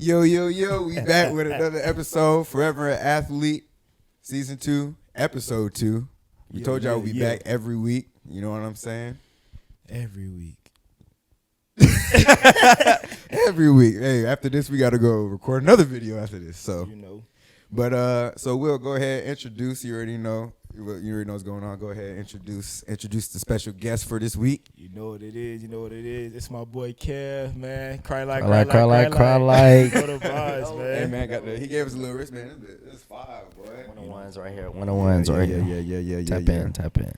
Yo, we back with another episode, Forever an Athlete, Season 2, Episode 2. We told y'all we'd be back every week. You know what I'm saying? Every week. Every week. Hey, after this, we got to go record another video after this. So, You know. But so we'll go ahead and introduce. You already know. You already know what's going on. Go ahead and introduce the special guest for this week. You know what it is. It's my boy Kev, man. Cry like. Cry like. What the vibes, man. Hey man, he gave us a little wristband. It's fire, boy. 101s right here. 101s right here. Yeah. Tap in.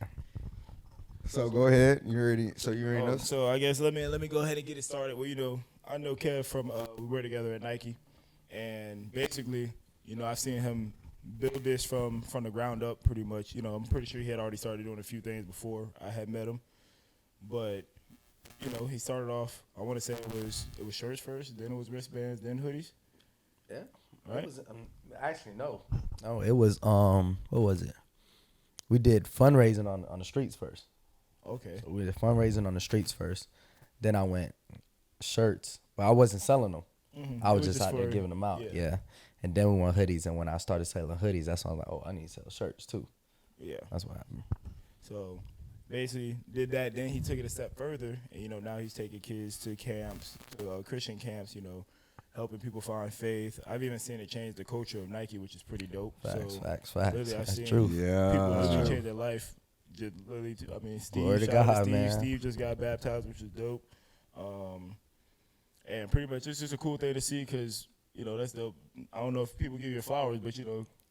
So go ahead. You already know. So I guess let me go ahead and get it started. Well, I know Kev from we were together at Nike, and basically, I've seen him build this from the ground up pretty much. I'm pretty sure he had already started doing a few things before I had met him. But, he started off, I want to say it was shirts first, then it was wristbands, then hoodies. Yeah. Right? It was, actually, no. No, it was, what was it? We did fundraising on the streets first. Okay. So we did fundraising on the streets first. Then I went shirts, but I wasn't selling them. Mm-hmm. I was just out there giving them out. Yeah. And then we went hoodies, and when I started selling hoodies, that's when I was like, oh, I need to sell shirts too. Yeah. That's what happened. So basically did that. Then he took it a step further, and now he's taking kids to camps, to Christian camps. Helping people find faith. I've even seen it change the culture of Nike, which is pretty dope. Facts. Literally, I've That's seen true. people literally change their life. Just literally, Steve. Glory to shout out God, Steve. man. Steve just got baptized, which is dope. And pretty much it's just a cool thing to see because that's dope. I don't know if people give you flowers, but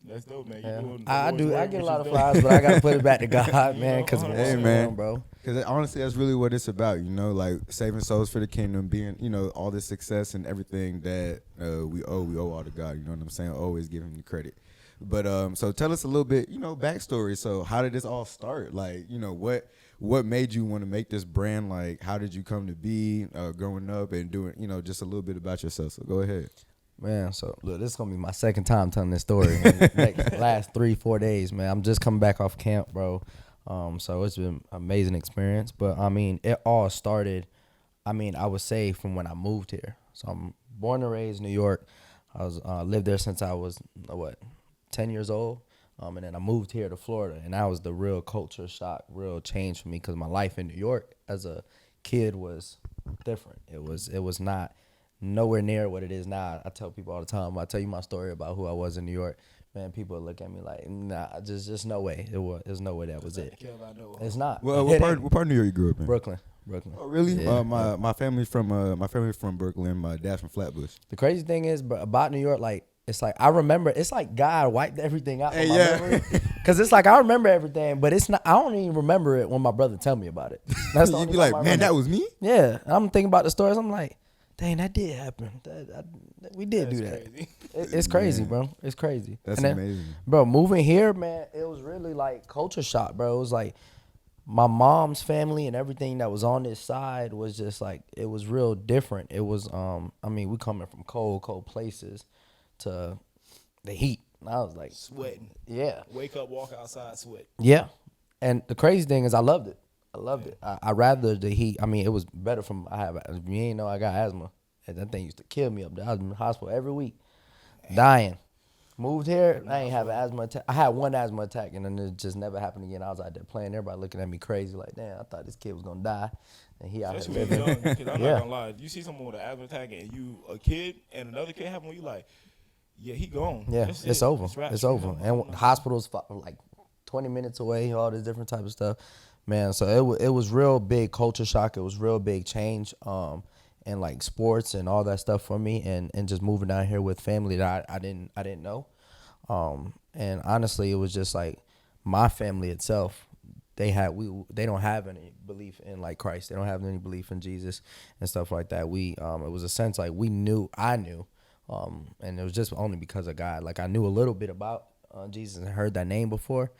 that's dope, man. Yeah. I do. I get a lot of flowers, but I gotta put it back to God, man. Because hey, man, bro. Because honestly, that's really what it's about. Like saving souls for the kingdom, being all this success and everything that we owe all to God. You know what I'm saying? Always give Him the credit. But so tell us a little bit, backstory. So how did this all start? Like, what made you want to make this brand? Like, how did you come to be growing up and doing, just a little bit about yourself? So go ahead. Man, so look, this is gonna be my second time telling this story. In the last 3-4 days, man. I'm just coming back off camp, bro. So it's been an amazing experience. But it all started. I would say from when I moved here. So I'm born and raised in New York. I was lived there since I was 10 years old. And then I moved here to Florida, and that was the real culture shock, real change for me because my life in New York as a kid was different. It was not nowhere near what it is now. I tell people all the time. I tell you my story about who I was in New York. Man, people look at me like, nah, just no way. There's no way that was it. It's not. Well, what part of New York you grew up in? Brooklyn. Oh, really? Yeah. My family's from Brooklyn. My dad's from Flatbush. The crazy thing is, about New York, like it's like I remember. It's like God wiped everything out from my memory. Cause it's like I remember everything, but it's not. I don't even remember it when my brother tell me about it. That's You'd be like, man, that was me. Yeah, I'm thinking about the stories. I'm like, dang, that did happen. We did do that. Crazy. It's crazy, bro. It's crazy. That's then, amazing. Bro, moving here, man, it was really like culture shock, bro. It was like my mom's family and everything that was on this side was just like, it was real different. It was, we coming from cold places to the heat. And I was like, Sweating. Yeah. Wake up, walk outside, sweat. Yeah. And the crazy thing is I loved it. I rather the heat. It was better you ain't know I got asthma. And that thing used to kill me up there. I was in the hospital every week, dying. Moved here, I ain't have an asthma attack. I had one asthma attack, and then it just never happened again. I was out there playing, everybody looking at me crazy, like, damn, I thought this kid was gonna die, and he out here Especially when living. you're young, 'cause I'm not gonna lie. You see someone with an asthma attack, and you a kid, and another kid having one, you like, yeah, he gone. Yeah, That's it's it. over. wraps. It's over. And hospitals like 20 minutes away, all this different type of stuff. Man, so it was real big culture shock. It was real big change, and like sports and all that stuff for me, and just moving down here with family that I didn't know. And honestly, it was just like my family itself. They don't have any belief in like Christ. They don't have any belief in Jesus and stuff like that. It was a sense like I knew, and it was just only because of God. Like I knew a little bit about Jesus and heard that name before,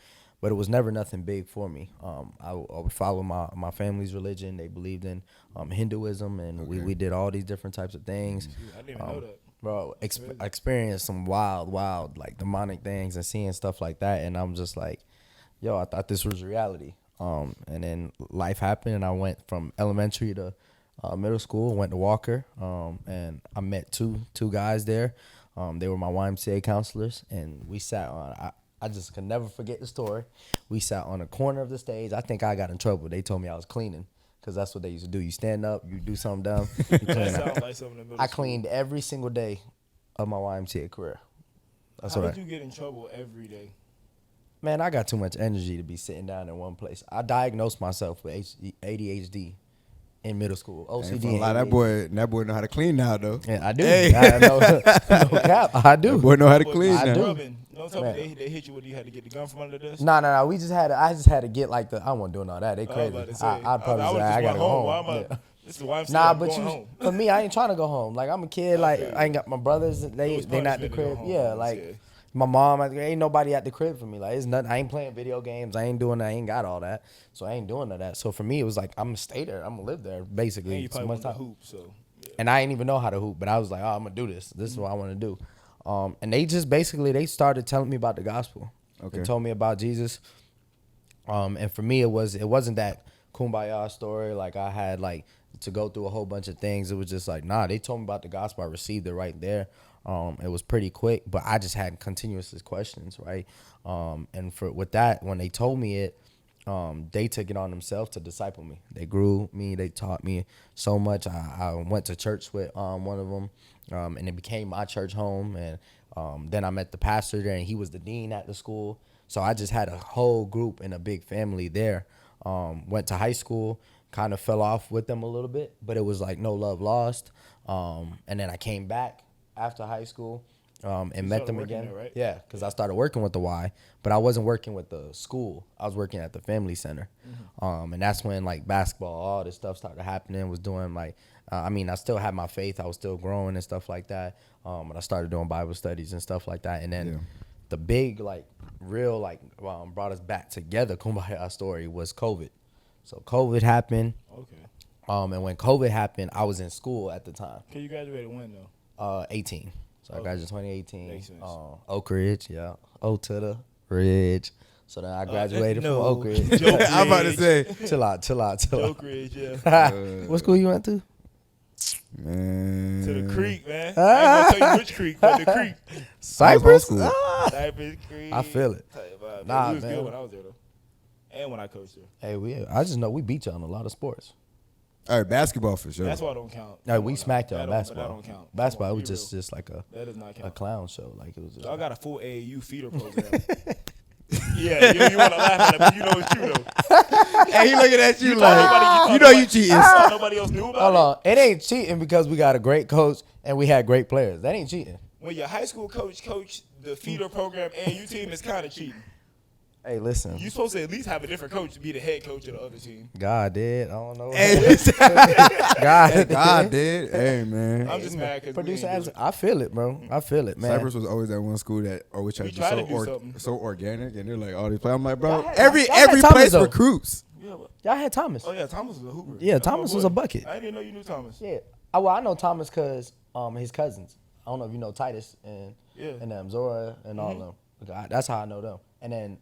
but it was never nothing big for me. I would follow my family's religion. They believed in Hinduism, and we did all these different types of things. I didn't even know that. Bro, I experienced some wild, like demonic things and seeing stuff like that, and I'm just like, yo, I thought this was reality. And then life happened, and I went from elementary to middle school. Went to Walker, and I met two guys there. They were my YMCA counselors, and we sat on. I just can never forget the story. We sat on a corner of the stage. I think I got in trouble. They told me I was cleaning because that's what they used to do. You stand up, you do something dumb, you clean That up. sounds like something in middle I school. cleaned every single day of my YMCA career. That's How what did you get in trouble every day? Man, I got too much energy to be sitting down in one place. I diagnosed myself with ADHD in middle school. Ain't OCD. gonna lie, and that boy know how to clean now though. Yeah, I do. Hey. I know, no cap. I That do. boy know how to Boy, clean I now. do. Rubbing. Don't tell me Man. they hit you when you had to get the gun from under the desk. No. We just had. I just had to get like the. I wasn't doing all that. They I was crazy. about to say, I'd probably I say would've I just gotta went go home. Why am I? Yeah. This is the YMCA. Nah, I'm but going you home. for me, I ain't trying to go home. Like I'm a kid. Like Okay. I ain't got my brothers. They was not at the punishment to go crib. home, Yeah, yeah. like my mom. Ain't nobody at the crib for me. Like it's nothing. I ain't playing video games. I ain't doing that. I ain't got all that. So I ain't doing none of that. So for me, it was like I'm gonna stay there. I'm gonna live there basically. And you so probably much want to time. hoop, so yeah. And I didn't even know how to hoop, but I was like, oh, I'm gonna do this. This is what I want to do. And they just basically they started telling me about the gospel. Okay. They told me about Jesus. And for me, it wasn't that kumbaya story. Like I had like to go through a whole bunch of things. It was just like, nah. They told me about the gospel. I received it right there. It was pretty quick, but I just had continuous questions, right? And with that, when they told me it, they took it on themselves to disciple me. They grew me. They taught me so much. I went to church with one of them, and it became my church home. And then I met the pastor there, and he was the dean at the school. So I just had a whole group and a big family there. Went to high school, kind of fell off with them a little bit, but it was like no love lost. And then I came back after high school and met started them working again. there, right? Yeah, because I started working with the Y, but I wasn't working with the school. I was working at the family center. And that's when like basketball, all this stuff started happening. Was doing like, I still had my faith. I was still growing and stuff like that. And I started doing Bible studies and stuff like that. And then Yeah. the big like real like brought us back together Kumbaya story was COVID. So COVID happened. Okay. And when COVID happened, I was in school at the time. Okay, you graduated when though? 18. So I Okay. graduated 2018. Makes sense. Oak Ridge, yeah. O to the Ridge. So then I graduated no. from Oak Ridge. Joke I'm about to Ridge. say, chill out. Joke Ridge, yeah. What school you went to? man. To the creek, man. I ain't gonna tell you which creek, but the creek. Cypress? school. Cypress Creek. I feel it. Type vibe. Nah, it was man. good when I was there though, and when I coached there. Hey, I just know we beat you on a lot of sports. All right, basketball for sure. That's why I don't count. No, we smacked you on That don't- basketball. That don't count. Basketball Come on, was be just like a real. That does not count. clown show. Like it was just Y'all got a full AAU feeder program. Yeah, you want to laugh at it, but you know it's true though. Hey, he looking at you thought like, nobody- you know you cheating. thought nobody else knew about Hold it. on. It ain't cheating because we got a great coach and we had great players. That ain't cheating. When your high school coach the feeder program and you team is kind of cheating. Hey, listen. You supposed to at least have a different coach to be the head coach of the other team. God did. I don't know. Hey, listen. God did. God did. Hey, man. I'm just mad because Producer Abs, I feel it, bro. I feel it, man. Cypress was always that one school that always tried We to be tried to do something. so organic, and they're like all these players. I'm like, bro, Y'all had every Thomas, place though. recruits. Yeah, but, Y'all had Thomas. oh yeah, Thomas was a hooper. Yeah, That's my Thomas boy. was a bucket. I didn't even know you knew Thomas. Yeah. I know Thomas because his cousins. I don't know if you know Titus and Yeah. them, Zora and all of them. That's how I know them. And then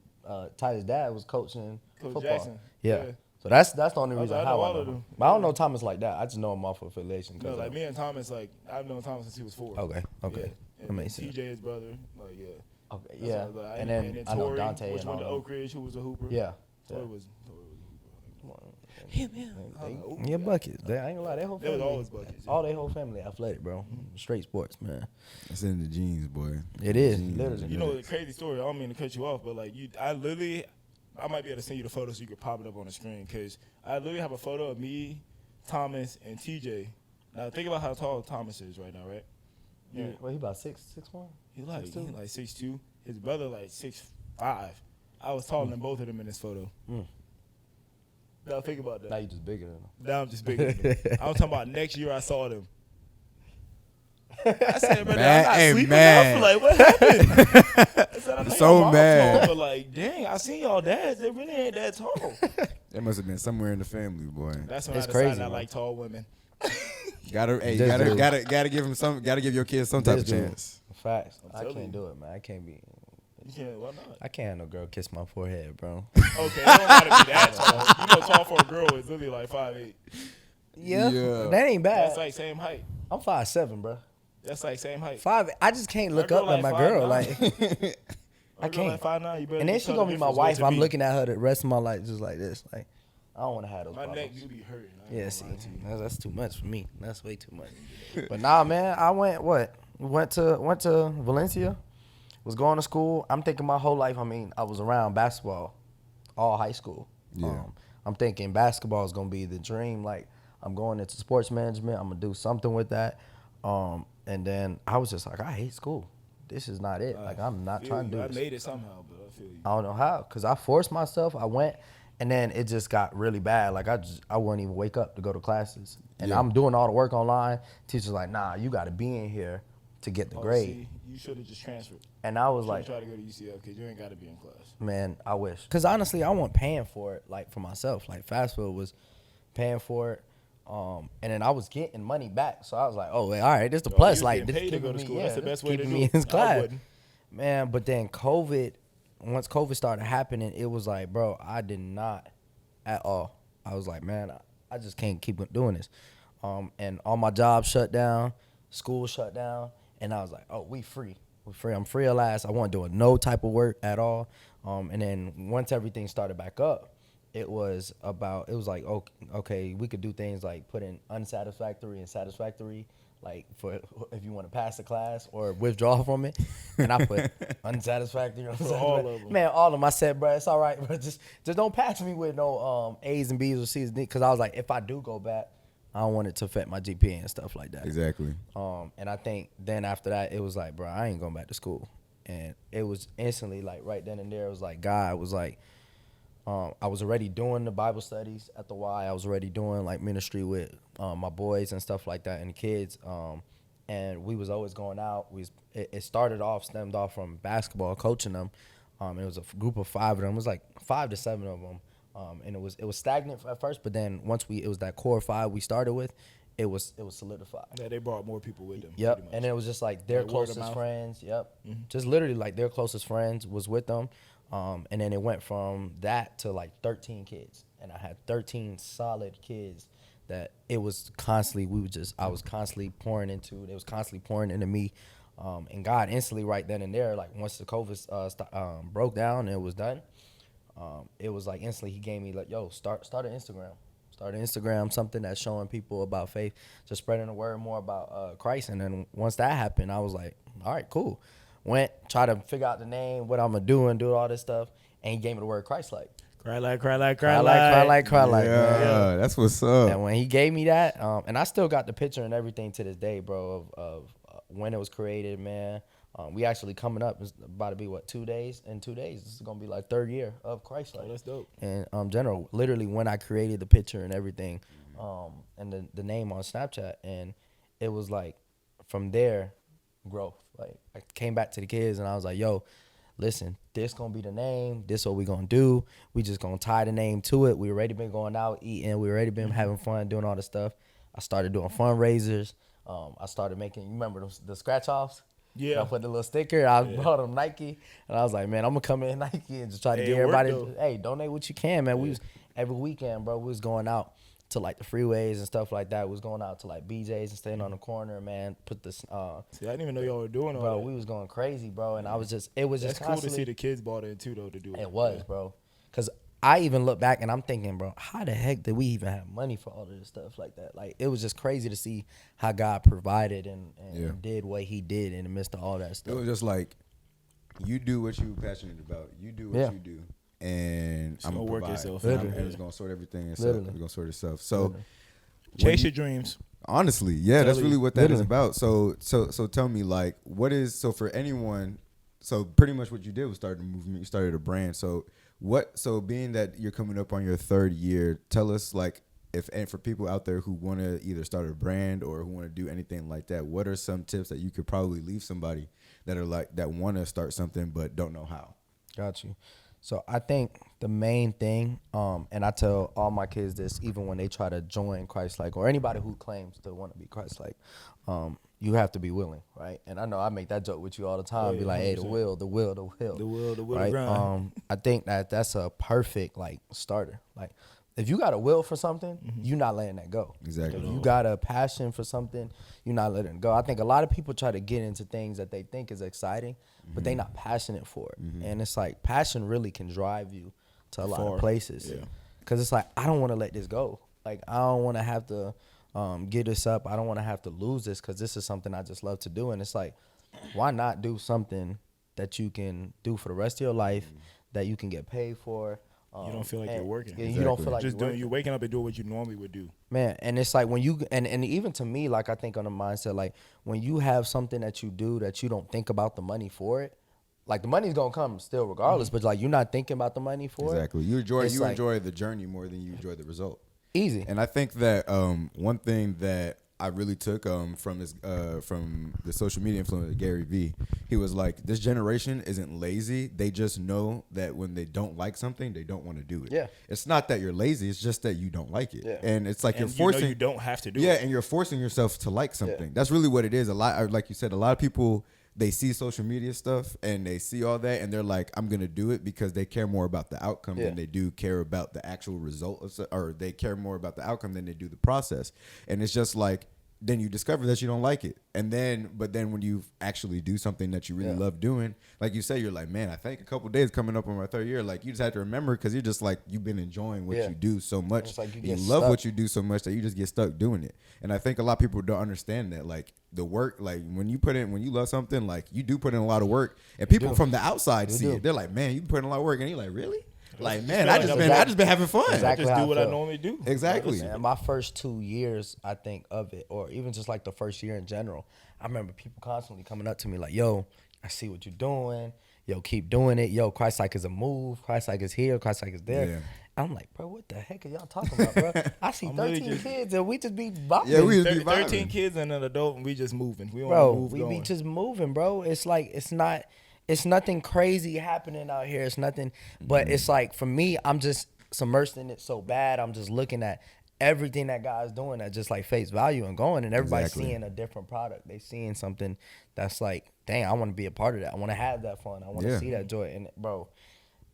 Titus' dad was coaching Coach football. Jackson. Yeah. Yeah. So that's the only I reason know how I all know of him. them. But I don't know Thomas like that. I just know him off of affiliation. No, like me and Thomas, like I've known Thomas since he was 4. Okay. Okay. Yeah. That makes sense. TJ, his brother, like yeah. Okay. That's Yeah. what I was like. And then I know Torrey, Dante which and went all to them. Oak Ridge, who was a hooper. Yeah. Torrey was a hooper. Him. Yeah, buckets. I ain't gonna lie, their whole They was family. always buckets. Yeah. All their whole family athletic, bro. Straight sports, man. It's in the genes, boy. It is, Genes. literally. You know the crazy story. I don't mean to cut you off, but like I might be able to send you the photo so you can pop it up on the screen. Cause I literally have a photo of me, Thomas, and TJ. Now think about how tall Thomas is right now, right? Yeah. Well, he about 6'1". He like 6'2". His brother like 6'5". I was taller than both of them in this photo. Now think about that. Now you just bigger than him. Now I'm just bigger than them. I'm talking about next year I saw them. I said, brother, Man, I'm not hey, sleeping man. enough. Like, what happened? I said, I know So y'all mom mad. tall, but like, dang, I seen y'all dads. They really ain't that tall. That must have been somewhere in the family, boy. That's when It's I decided crazy, I man. like tall women. Gotta, hey, This dude. gotta give him some. Gotta give your kids some type This of dude. chance. Facts. I telling can't you. do it, man. I can't be. You can't, why not? I can't have no girl kiss my forehead, bro. Okay, it don't gotta be that tall. You know, tall for a girl is literally like 5'8". Yeah, Yeah. that ain't bad. That's like same height. I'm 5'7", bro. That's like same height. 5. I just can't look girl up at like my girl. 5'9". Like I can't. Like 5'9", you better And then just she tell gonna the be my difference, wait wife. to I'm be. looking at her the rest of my life just like this. Like I don't want to have those My problems. neck do be hurting. I ain't Yeah, gonna see, lie to you. that's too much for me. That's way too much. But nah, man, I went to Valencia. Was going to school. I'm thinking my whole life. I mean, I was around basketball, all high school. Yeah. I'm thinking basketball is gonna be the dream. Like I'm going into sports management. I'm gonna do something with that. And then I was just like, I hate school. This is not it. Like I'm not Feel trying to you. do I this. made it somehow, but I feel you. I don't know how, cause I forced myself. I went, and then it just got really bad. Like I wouldn't even wake up to go to classes, and Yeah. I'm doing all the work online. Teacher's like, nah, you got to be in here to get the Oh, grade. see, you should have just transferred. And I was Shoulda like, tried to go to UCF because you ain't got to be in class. man, I wish. Cause honestly, I wasn't paying for it like for myself. Like fast food was paying for it. And then I was getting money back, so I was like, "Oh, wait, all right, this the Oh, plus. you Like, getting this paid to go keeping to me, school. yeah, That's the this best way to keeping do me it. in I class, wouldn't. man." But then once COVID started happening, it was like, bro, I did not at all. I was like, man, I just can't keep doing this. And all my jobs shut down, school shut down, and I was like, oh, we free. I'm free at last. I wasn't doing no type of work at all. And then once everything started back up, it was like, okay, we could do things like put in unsatisfactory and satisfactory, like for if you want to pass the class or withdraw from it. And I put unsatisfactory. all of them. Man, all of them. I said, bro, it's all right, bro. Just don't pass me with no A's and B's or C's, because I was like, if I do go back, I don't want it to affect my GPA and stuff like that. Exactly. And I think then after that, it was like, bro, I ain't going back to school. And it was instantly like right then and there, it was like God was like, I was already doing the Bible studies at the Y. I was already doing like ministry with my boys and stuff like that and the kids. And we was always going out. It stemmed off from basketball, coaching them. It was a group of 5 of them. It was like 5 to 7 of them. And it was stagnant at first, but then once it was that core 5 we started with, it was solidified. Yeah, they brought more people with them. Yep, pretty much. and it was just like their Like word of closest mouth. friends. Yep, just literally like their closest friends was with them, and then it went from that to like 13 kids, and I had 13 solid kids that it was constantly. I was constantly pouring into. It was constantly pouring into me, and God instantly right then and there, like once the COVID broke down and it was done, it was like instantly He gave me like, yo, start an Instagram. Start an Instagram, something that's showing people about faith, just spreading the word more about Christ. And then once that happened, I was like, all right, cool. Went, try to figure out the name, what I'm going to do and do all this stuff. And He gave me the word Christ-like. Cry like, cry like, Cry cry like, like. cry like, man. Yeah, that's what's up. And when He gave me that, and I still got the picture and everything to this day, bro, of when it was created, man. We actually coming up, it's about to be, 2 days? In 2 days, this is going to be like 3rd year of Christ-like. Oh, that's dope. And general, literally when I created the picture and everything, and the name on Snapchat, and it was like from there, growth. Like I came back to the kids and I was like, yo, listen, this gonna be the name. This what we gonna do. We just gonna tie the name to it. We already been going out eating. We already been having fun doing all this stuff. I started doing fundraisers. I started making. You remember the scratch offs? Yeah. I put the little sticker. I bought them Nike, and I was like, man, I'm gonna come in Nike and just try to Hey, get it worked, everybody. though. Hey, donate what you can, man. We was every weekend, bro. We was going out to like the freeways and stuff like that. We was going out to like BJ's and staying on the corner, man. Put this, See, I didn't even know y'all were doing all bro. that. We was going crazy, bro. And I was just, it was That's just cool to see constantly. the kids bought in too, though, to do it. It was, bro. Cause I even look back and I'm thinking, bro, how the heck did we even have money for all of this stuff like that? Like it was just crazy to see how God provided and Yeah. did what He did in the midst of all that It stuff. was just like, you do what you're passionate about. You do what Yeah. you do, and I'm gonna gonna work provide. yourself And, out. I'm- and Yeah. it's gonna sort everything itself. Literally. It's gonna sort itself. So, when Chase you- your dreams. honestly, yeah, that's Totally. really what that is Literally. about. So tell me, like, what is so for anyone? So pretty much what you did was start a movement. You started a brand. So being that you're coming up on your 3rd year, tell us like and for people out there who want to either start a brand or who want to do anything like that, what are some tips that you could probably leave somebody that are like that want to start something but don't know how? Got you. So I think the main thing, and I tell all my kids this, even when they try to join Christ-like, or anybody who claims to want to be Christ-like, you have to be willing, right? And I know I make that joke with you all the time. Yeah, Be like, hey, the 100%. will. The will to Right? grind. I think that's a perfect like starter. Like if you got a will for something, you're not letting that go. Exactly. If you got a passion for something, you're not letting it go. I think a lot of people try to get into things that they think is exciting, but they not passionate for it. And it's like passion really can drive you to a lot Far. of places. Yeah. Cause it's like, I don't want to let this go. Like, I don't want to have to get this up. I don't want to have to lose this, because this is something I just love to do. And it's like, why not do something that you can do for the rest of your life, that you can get paid for? You don't feel like and- you're working. Yeah, you don't Exactly. feel like Just you're doing, working. you waking up and doing what you normally would do. Man, and it's like when you and even to me, like I think on the mindset, like when you have something that you do that you don't think about the money for it, like the money's gonna come still regardless, but like you're not thinking about the money for Exactly. it. You It's like- enjoy the journey more than you enjoy the result. Easy. And I think that one thing that I really took from the social media influencer Gary Vee, he was like, this generation isn't lazy. They just know that when they don't like something, they don't want to do it. Yeah. It's not that you're lazy. It's just that you don't like it. Yeah. And it's like And you're forcing. you don't have to do Yeah, it. and you're forcing yourself to like something. That's really what it is. A lot, like you said, a lot of people, they see social media stuff and they see all that and they're like, I'm gonna do it because they care more about the outcome Yeah. than they do care about the actual result or they care more about the outcome than they do the process. And it's just like, then you discover that you don't like it. And then, but then when you actually do something that you really Yeah. love doing, like you say, you're like, man, I think a couple days coming up on my third year, like you just have to remember, because you're just like, you've been enjoying what Yeah. you do so much. It's like you you get love stuck. what you do so much that you just get stuck doing it. And I think a lot of people don't understand that, like the work, like when you love something, like you do put in a lot of work, and people do. from the outside You see do. it. They're like, man, you put in a lot of work. And you're like, really? Like, man, feel I like just I'm been having fun. Exactly. Just how do I what I feel. normally do. Exactly. And my first 2 years, I think, of it, or even just like the first year in general, I remember people constantly coming up to me like, yo, I see what you're doing. Yo, keep doing it. Yo, Christ like is a move. Christ like is here. Christ like is there. Yeah. I'm like, bro, what the heck are y'all talking about, bro? I see I'm literally 13 just- kids and we just be vibing. Yeah, we just be 13 vibing. kids and an adult, and we just moving. We Bro, want to move we going. be just moving, bro. It's like it's nothing crazy happening out here. It's nothing, but it's like for me, I'm just immersed in it so bad. I'm just looking at everything that God's doing at just like face value and going, and everybody's Exactly. seeing a different product. They seeing something that's like, dang, I want to be a part of that. I want to have that fun. I want to Yeah. see that joy. And bro,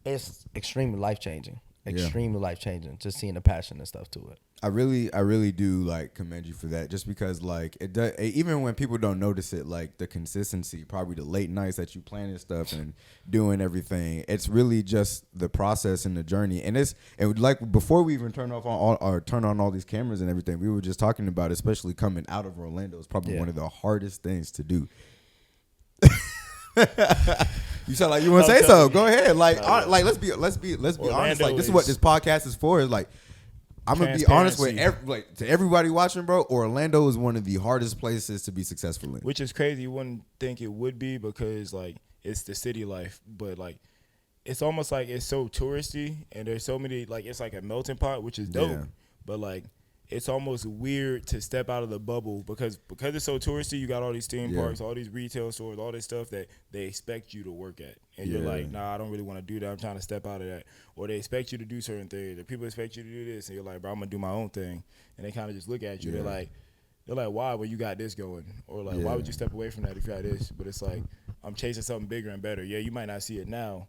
it's extremely life changing. Yeah. Extremely life changing. Just seeing the passion and stuff to it. I really do like commend you for that, just because like it does, even when people don't notice it, like the consistency, probably the late nights that you planning stuff and doing everything, it's really just the process and the journey. And like before we even turn on all these cameras and everything, we were just talking about, especially coming out of Orlando, is probably Yeah. one of the hardest things to do. You sound like you want to No, say tell so. me. Go ahead. Like let's be honest. Orlando Like this is what is- this podcast is for. Is like, I'm gonna be honest with Transparency. to everybody watching, bro. Orlando is one of the hardest places to be successful in. Which is crazy. You wouldn't think it would be, because like it's the city life, but like it's almost like it's so touristy and there's so many, like it's like a melting pot, which is dope. Yeah. But like it's almost weird to step out of the bubble because it's so touristy. You got all these theme Yeah. parks, all these retail stores, all this stuff that they expect you to work at, and you're Yeah. like, nah, I don't really want to do that. I'm trying to step out of that. Or they expect you to do certain things. The people expect you to do this, and you're like, bro, I'm gonna do my own thing. And they kind of just look at you. Yeah. They're like, why? Well, you got this going, or like, Yeah. why would you step away from that if you got this? But it's like, I'm chasing something bigger and better. Yeah, you might not see it now.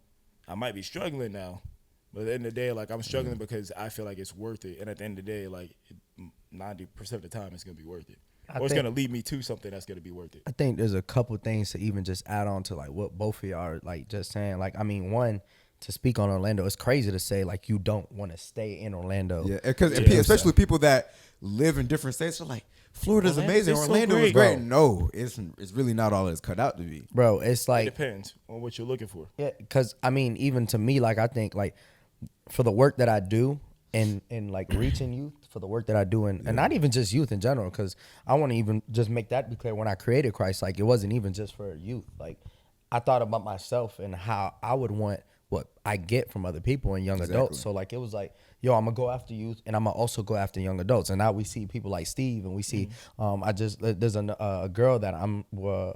I might be struggling now, but at the end of the day, like I'm struggling because I feel like it's worth it. And at the end of the day, like 90% of the time, it's gonna be worth it, I or it's think- gonna lead me to something that's gonna be worth it. I think there's a couple things to even just add on to like what both of y'all are like just saying. Like, I mean, one, to speak on Orlando, it's crazy to say like you don't want to stay in Orlando. Yeah, because Yeah. especially people that live in different states are like, Florida's Orlando- amazing. it's so Orlando is great. great. Bro. No, it's really not all it's cut out to be. Bro, it's It like, depends on what you're looking for. yeah, because I mean, even to me, like I think like for the work that I do and like reaching youth, for the work that I do, and not even just youth in general, because I want to even just make that be clear. When I created Christ, like it wasn't even just for youth. Like I thought about myself and how I would want what I get from other people and young adults. So like it was like, yo, I'm gonna go after youth and I'm gonna also go after young adults. And now we see people like Steve, and we see there's a girl that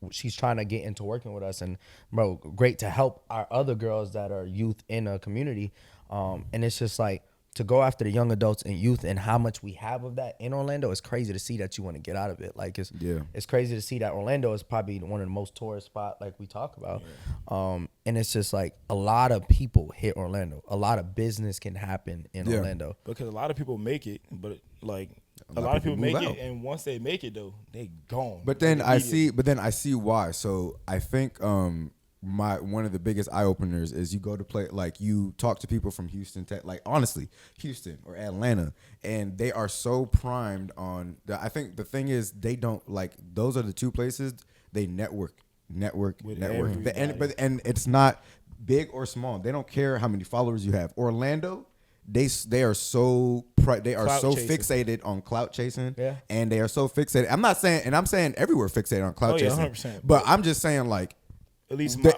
she's trying to get into working with us, and bro, great to help our other girls that are youth in a community. And it's just like to go after the young adults and youth and how much we have of that in Orlando, it's crazy to see that you want to get out of it. Like it's crazy to see that Orlando is probably one of the most tourist spot like we talk about. And it's just like a lot of people hit Orlando. A lot of business can happen in Orlando. Because a lot of people make it, but like a lot of people make it, and once they make it though, they gone. But then I see why. So I think one of the biggest eye openers is you go to play, like you talk to people from Houston, like honestly, Houston or Atlanta, and they are so primed on. I think the thing is they don't like those are the two places they network. And it's not big or small. They don't care how many followers you have. Orlando. They are so fixated on clout chasing, and they are so fixated. I'm saying everywhere fixated on clout chasing, 100%. but I'm just saying like at least our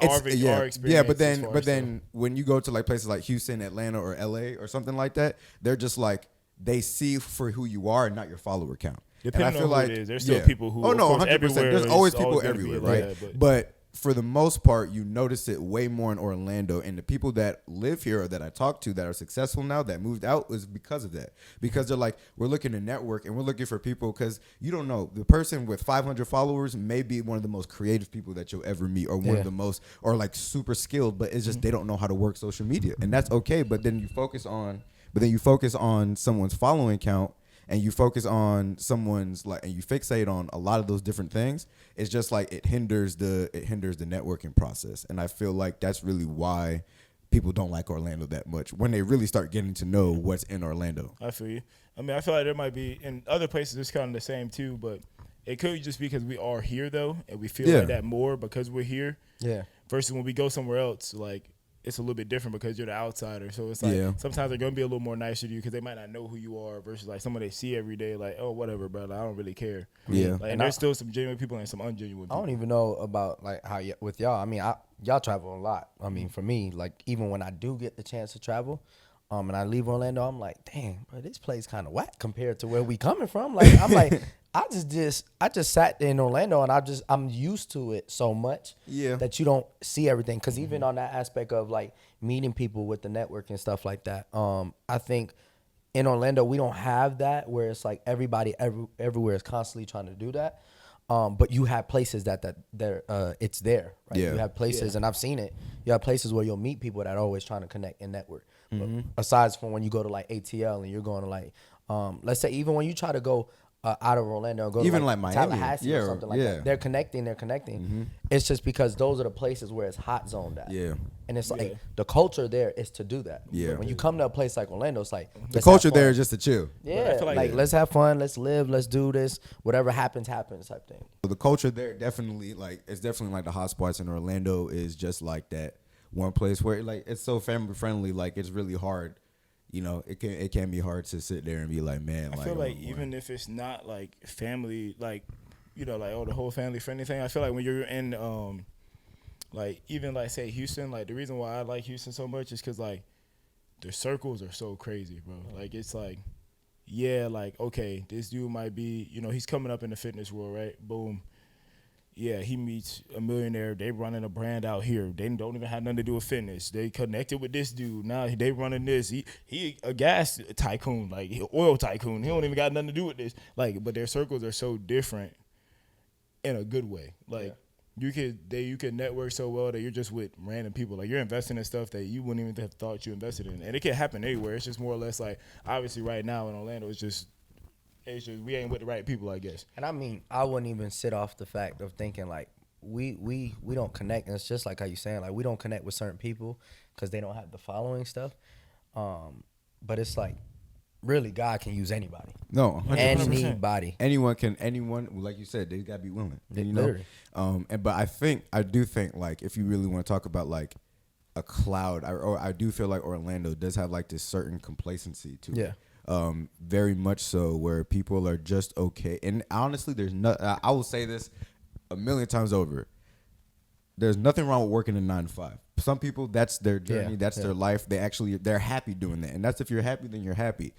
experience. Yeah, but then when you go to like places like Houston, Atlanta, or LA or something like that, they're just like they see for who you are and not your follower count. Depending and I feel on who like it is, there's still people who 100%. There's always people gonna everywhere, be right? like that, But for the most part, you notice it way more in Orlando, and the people that live here or that I talk to that are successful now that moved out is because of that. Because they're like, we're looking to network and we're looking for people because you don't know, the person with 500 followers may be one of the most creative people that you'll ever meet, or one of the most, or like super skilled, but it's just they don't know how to work social media, and that's okay. But then you focus on someone's following count. And you focus on someone's and you fixate on a lot of those different things. It's just like it hinders the networking process. And I feel like that's really why people don't like Orlando that much when they really start getting to know what's in Orlando. I feel you. I mean, I feel like there might be in other places it's kind of the same too, but it could just be because we are here though, and we feel like that more because we're here. Yeah. Versus when we go somewhere else, like. It's a little bit different because you're the outsider. So it's like sometimes they're going to be a little more nicer to you because they might not know who you are versus like someone they see every day like, oh, whatever, bro. Like, I don't really care. Yeah. Like, and there's still some genuine people and some ungenuine people. I don't even know about like how with y'all. I mean, y'all travel a lot. I mean, for me, like even when I do get the chance to travel, and I leave Orlando, I'm like, dang, bro, this place kind of whack compared to where we coming from. Like, I'm like, I just sat in Orlando and I'm used to it so much that you don't see everything. Cause even on that aspect of like meeting people with the network and stuff like that, I think in Orlando we don't have that where it's like everybody everywhere is constantly trying to do that. But you have places that it's there, right? You have places, and I've seen it. You have places where you'll meet people that are always trying to connect and network. Aside from when you go to like ATL and you're going to like, let's say even when you try to go out of Orlando and go even to like Miami, Tallahassee or something like that, they're connecting. It's just because those are the places where it's hot zoned at. And it's like the culture there is to do that. But when you come to a place like Orlando, it's like the culture there is just to chill. Like let's have fun, let's live, let's do this. Whatever happens type thing. So the culture there definitely it's definitely like the hot spots in Orlando is just like that one place where like it's so family friendly. Like it's really hard. You know, it can be hard to sit there and be like, man. I feel like even if it's not like family, like you know, like the whole family friendly thing. I feel like when you're in like even like say Houston, like the reason why I like Houston so much is because like their circles are so crazy, bro. Like it's like like okay, this dude might be, you know, he's coming up in the fitness world, right? Boom. Yeah, he meets a millionaire. They running a brand out here. They don't even have nothing to do with fitness. They connected with this dude. Now they running this. He a gas tycoon, like oil tycoon. He don't even got nothing to do with this. Like, but their circles are so different in a good way. Like you could network so well that you're just with random people. Like you're investing in stuff that you wouldn't even have thought you invested in, and it can happen anywhere. It's just more or less like obviously right now in Orlando, it's just we ain't with the right people, I guess. And I mean, I wouldn't even sit off the fact of thinking like we don't connect. And it's just like how you saying like we don't connect with certain people because they don't have the following stuff. But it's like really God can use anybody. No, 100%. Anybody. Anyone like you said, they gotta be willing. You know. But I do think like if you really want to talk about like a cloud, I do feel like Orlando does have like this certain complacency to it. Very much so, where people are just okay. And honestly, I will say this a million times over. There's nothing wrong with working a 9 to 5. Some people, that's their journey, that's their life. They're happy doing that. And that's if you're happy, then you're happy.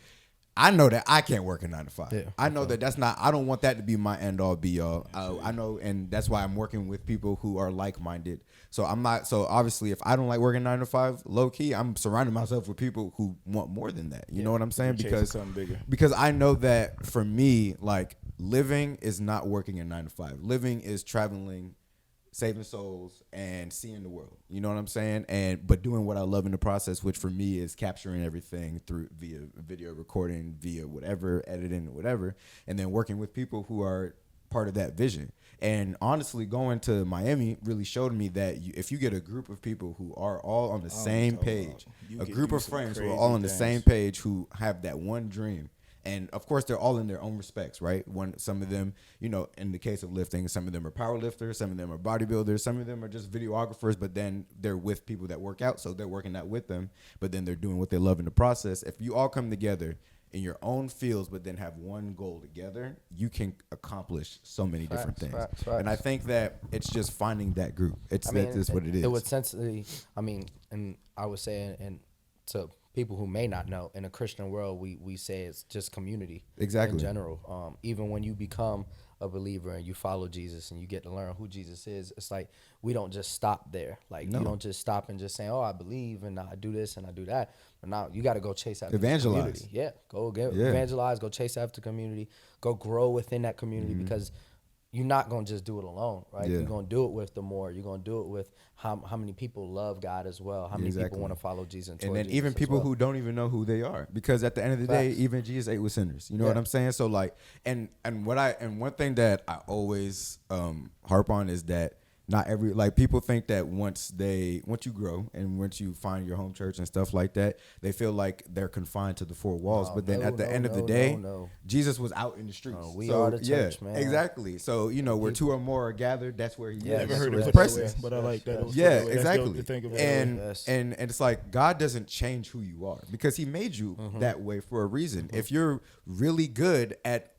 I know that I can't work a 9 to 5. Yeah, I know that that's not. I don't want that to be my end all be all. I know, and that's why I'm working with people who are like minded. So I'm not. So obviously, if I don't like working 9 to 5, low key, I'm surrounding myself with people who want more than that. You know what I'm saying? Chasing Because something bigger. because I know that for me, like living is not working a 9 to 5. Living is traveling, saving souls, and seeing the world. You know what I'm saying? But doing what I love in the process, which for me is capturing everything through via video recording, via whatever, editing, whatever, and then working with people who are part of that vision. And honestly, going to Miami really showed me that if you get a group of people who are all on the same page, a group of friends who are all on the same page, who have that one dream. And of course, they're all in their own respects, right? Some of them, you know, in the case of lifting, some of them are power lifters, some of them are bodybuilders, some of them are just videographers, but then they're with people that work out, so they're working out with them, but then they're doing what they love in the process. If you all come together in your own fields, but then have one goal together, you can accomplish so many different things. Facts. And I think that it's just finding that group. That's what it is. It would essentially, and I would say, and to people who may not know, in a Christian world, we say it's just community. Exactly. In general, even when you become a believer and you follow Jesus and you get to learn who Jesus is, it's like we don't just stop there. Like you don't just stop and just say, "Oh, I believe and I do this and I do that." But now you got to go chase after evangelize. the community. Yeah, evangelize. Go chase after the community. Go grow within that community because you're not gonna just do it alone, right? Yeah. You're gonna do it with the more. You're gonna do it with how many people love God as well. How many people want to follow Jesus, and then even people who don't even know who they are, because at the end of the day, even Jesus ate with sinners. You know what I'm saying? So like, and one thing that I always harp on is that not every, like, people think that once you grow and once you find your home church and stuff like that, they feel like they're confined to the four walls. But then at the end of the day, Jesus was out in the streets. We are the church, man. Exactly. So, you know, where two or more are gathered, that's where he is. Never heard of presence. it, but I like that. Yeah, That's exactly. dope to think about. And it's like God doesn't change who you are because he made you that way for a reason. If you're really good at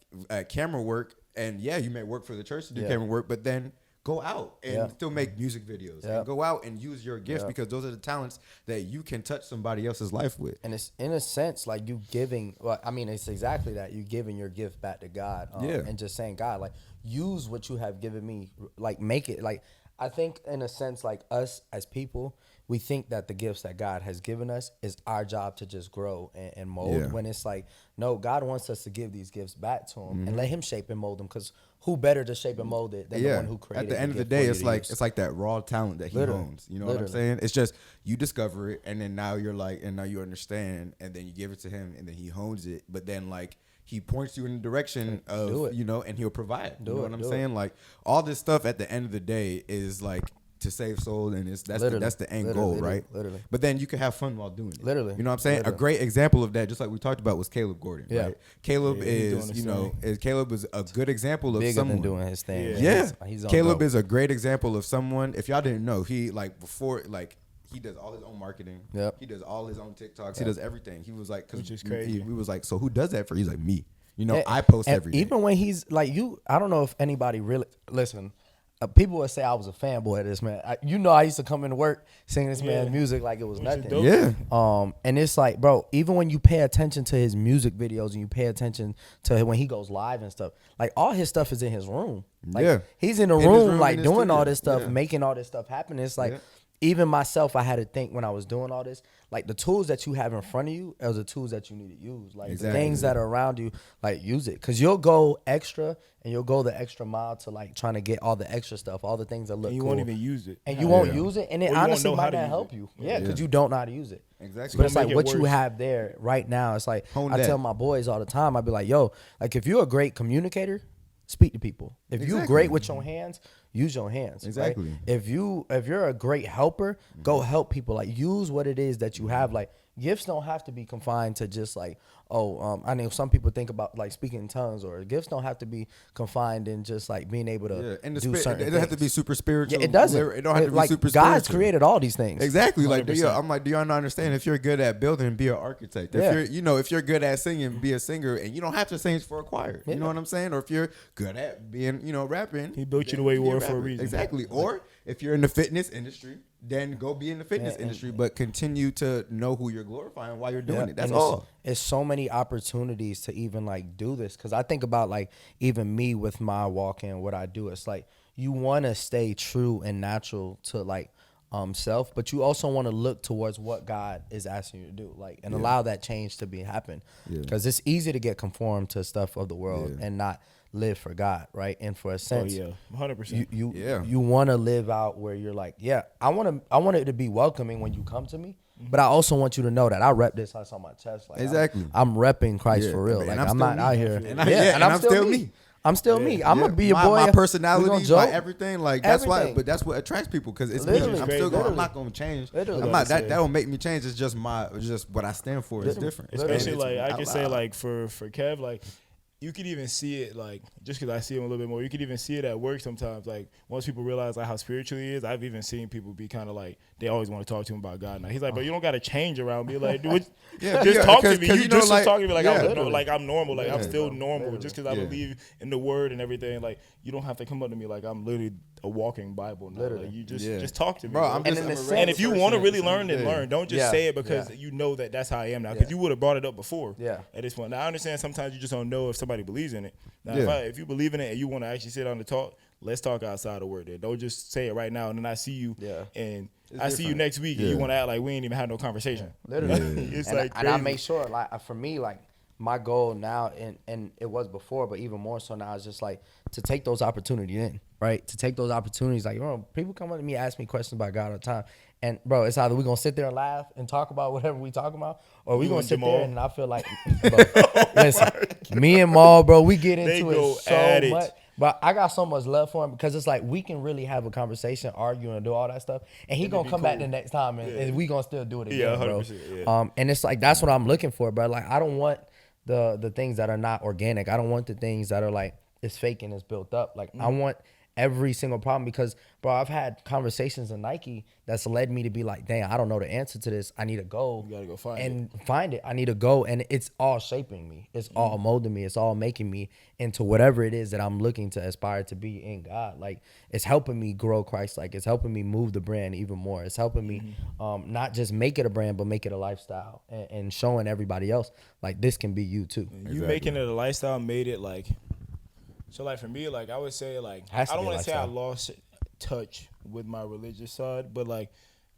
camera work, and you may work for the church to do camera work, but then go out and still make music videos and go out and use your gifts because those are the talents that you can touch somebody else's life with. And it's in a sense like you giving, well, I mean, it's exactly that. You giving your gift back to God and just saying, God, like, use what you have given me, like, make it. Like, I think in a sense, like, us as people, we think that the gifts that God has given us is our job to just grow and mold, when it's like, no, God wants us to give these gifts back to him and let him shape and mold them, because who better to shape and mold it than the one who created it? At the end of the day, it's like that raw talent that he owns. You know what I'm saying? It's just you discover it, and then now you're like, and now you understand, and then you give it to him, and then he hones it. But then, like, he points you in the direction of, you know, and he'll provide. You know what I'm saying? Like, all this stuff at the end of the day is like to save souls, and that's the end goal, right? Literally. But then you can have fun while doing it. Literally. You know what I'm saying? A great example of that, just like we talked about, was Caleb Gordon. Yeah. Right? Caleb Caleb is a good example of bigger someone than doing his thing. Yeah. He's on Caleb go. is a great example of someone. If y'all didn't know, he he does all his own marketing. Yep. He does all his own TikToks. He does everything. He was like, Which is crazy. We was like, so who does that for you? He's like, me. You know, I post and every day. even when he's like, I don't know if anybody really listen. People would say I was a fanboy of this man. I used to come into work singing this man's music like it was nothing. Yeah. And it's like, bro, even when you pay attention to his music videos and you pay attention to when he goes live and stuff, like all his stuff is in his room. Like he's in the room, like doing all this stuff, making all this stuff happen. It's like, even myself, I had to think when I was doing all this, like the tools that you have in front of you are the tools that you need to use. Like the things that are around you, like use it. Cause you'll go extra and you'll go the extra mile to like trying to get all the extra stuff, all the things that look and you cool. won't even use it. And you won't use it. And it Or you honestly won't know how might to not use help it. you. Yeah, because you don't know how to use it. Exactly. But it's like make it what you worse. have there right now. It's like Hone I that. tell my boys all the time, I'd be like, yo, like if you're a great communicator, speak to people. If you're great with your hands, use your hands. Exactly. Right? If you're a great helper, go help people. Like use what it is that you have. Like gifts don't have to be confined to just like, I know some people think about like speaking in tongues, or gifts don't have to be confined in just like being able to and do certain it doesn't have to be super spiritual. Yeah, it doesn't. It don't have to be like super God's spiritual. created all these things. Exactly. Like, 100%. I'm like, do y'all not understand? If you're good at building, be an architect. If you're good at singing, be a singer, and you don't have to sing for a choir. You know what I'm saying? Or if you're good at being, rapping, He built you the way you were for a reason. Exactly. Or if you're in the fitness industry, then go be in the fitness industry, but continue to know who you're glorifying while you're doing Yeah, it. That's and all. It's so many opportunities to even like do this, because I think about like even me with my walk and what I do. It's like you want to stay true and natural to like self, but you also want to look towards what God is asking you to do, like, and allow that change to be happen. Yeah. Because it's easy to get conformed to stuff of the world and not live for God, right? And for a Oh sense, yeah, 100%. you want to live out where you're like, yeah, I want it to be welcoming when you come to me, but I also want you to know that I rep this house on my chest. Like, Exactly. I'm repping Christ Yeah, for real. and Like I'm I'm still not me. out here. And I'm still me. I'm still me. I'm gonna be your my, boy. My We gonna personality, joke. my everything, like that's why. Everything. But that's what attracts people because it's me. Literally. I'm still going. I'm Literally. not going to change. Literally. I'm not. That don't make me change. It's just what I stand for is different. Especially And like it's I can out say loud. like for Kev, like you could even see it like just because I see him a little bit more. You could even see it at work sometimes. Like once people realize like how spiritual he is, I've even seen people be kind of like they always want to talk to him about God. Now he's like, but you don't got to change around me. Like, dude, Yeah, just yeah, talk to 'cause- me. 'cause You you know, just was like- talking to me like yeah. I'm normal. Like I'm Yeah, still bro. normal Literally. just because I Yeah. believe in the word and everything. Like you don't have to come up to me like I'm literally a walking Bible now. Literally. Like you just Yeah. just talk to me, Bro, I'm And just, in I'm the a sense- regular and if you person want to at really the learn, same then day. learn. Don't just Yeah. say it because Yeah. you know that that's how I am now. Because you would have brought it up before. Yeah. At this point, now I understand sometimes you just don't know if somebody believes in it. Now, Yeah. if you believe in it and you want to actually sit down and talk, let's talk outside of word. There, don't just say it right now and then I see you. Yeah. And It's I see you different. next week and Yeah. you want to act like we ain't even had no conversation. Literally. It's and, like and I crazy. make sure, like, for me, like, my goal now, and it was before, but even more so now, is just like to take those opportunities in, right? To take those opportunities, like, bro, people come up to me, ask me questions about God all the time, and bro, it's either we gonna sit there and laugh and talk about whatever we talk about, or we You gonna and sit Jamal. there and I feel like, bro, listen, me and Maul, bro, we get They into go it so at it. much. But I got so much love for him because it's like we can really have a conversation, argue, and do all that stuff, and he gonna be come back cool. the next time, and we gonna still do it again, Yeah, bro. 100%, yeah. And it's like that's what I'm looking for, bro. Like I don't want the things that are not organic. I don't want the things that are like it's fake and it's built up. Like I want every single problem because, bro, I've had conversations in Nike that's led me to be like, dang, I don't know the answer to this. I need to go. You gotta go find and find it. I need to go, and it's all shaping me. It's all molding me. It's all making me into whatever it is that I'm looking to aspire to be in God. Like it's helping me grow Christ. Like it's helping me move the brand even more. It's helping me not just make it a brand, but make it a lifestyle and showing everybody else like this can be you too. You making it a lifestyle made it like so like for me like I would say like I Has to don't be a want to say I lifestyle. lost touch with my religious side, but like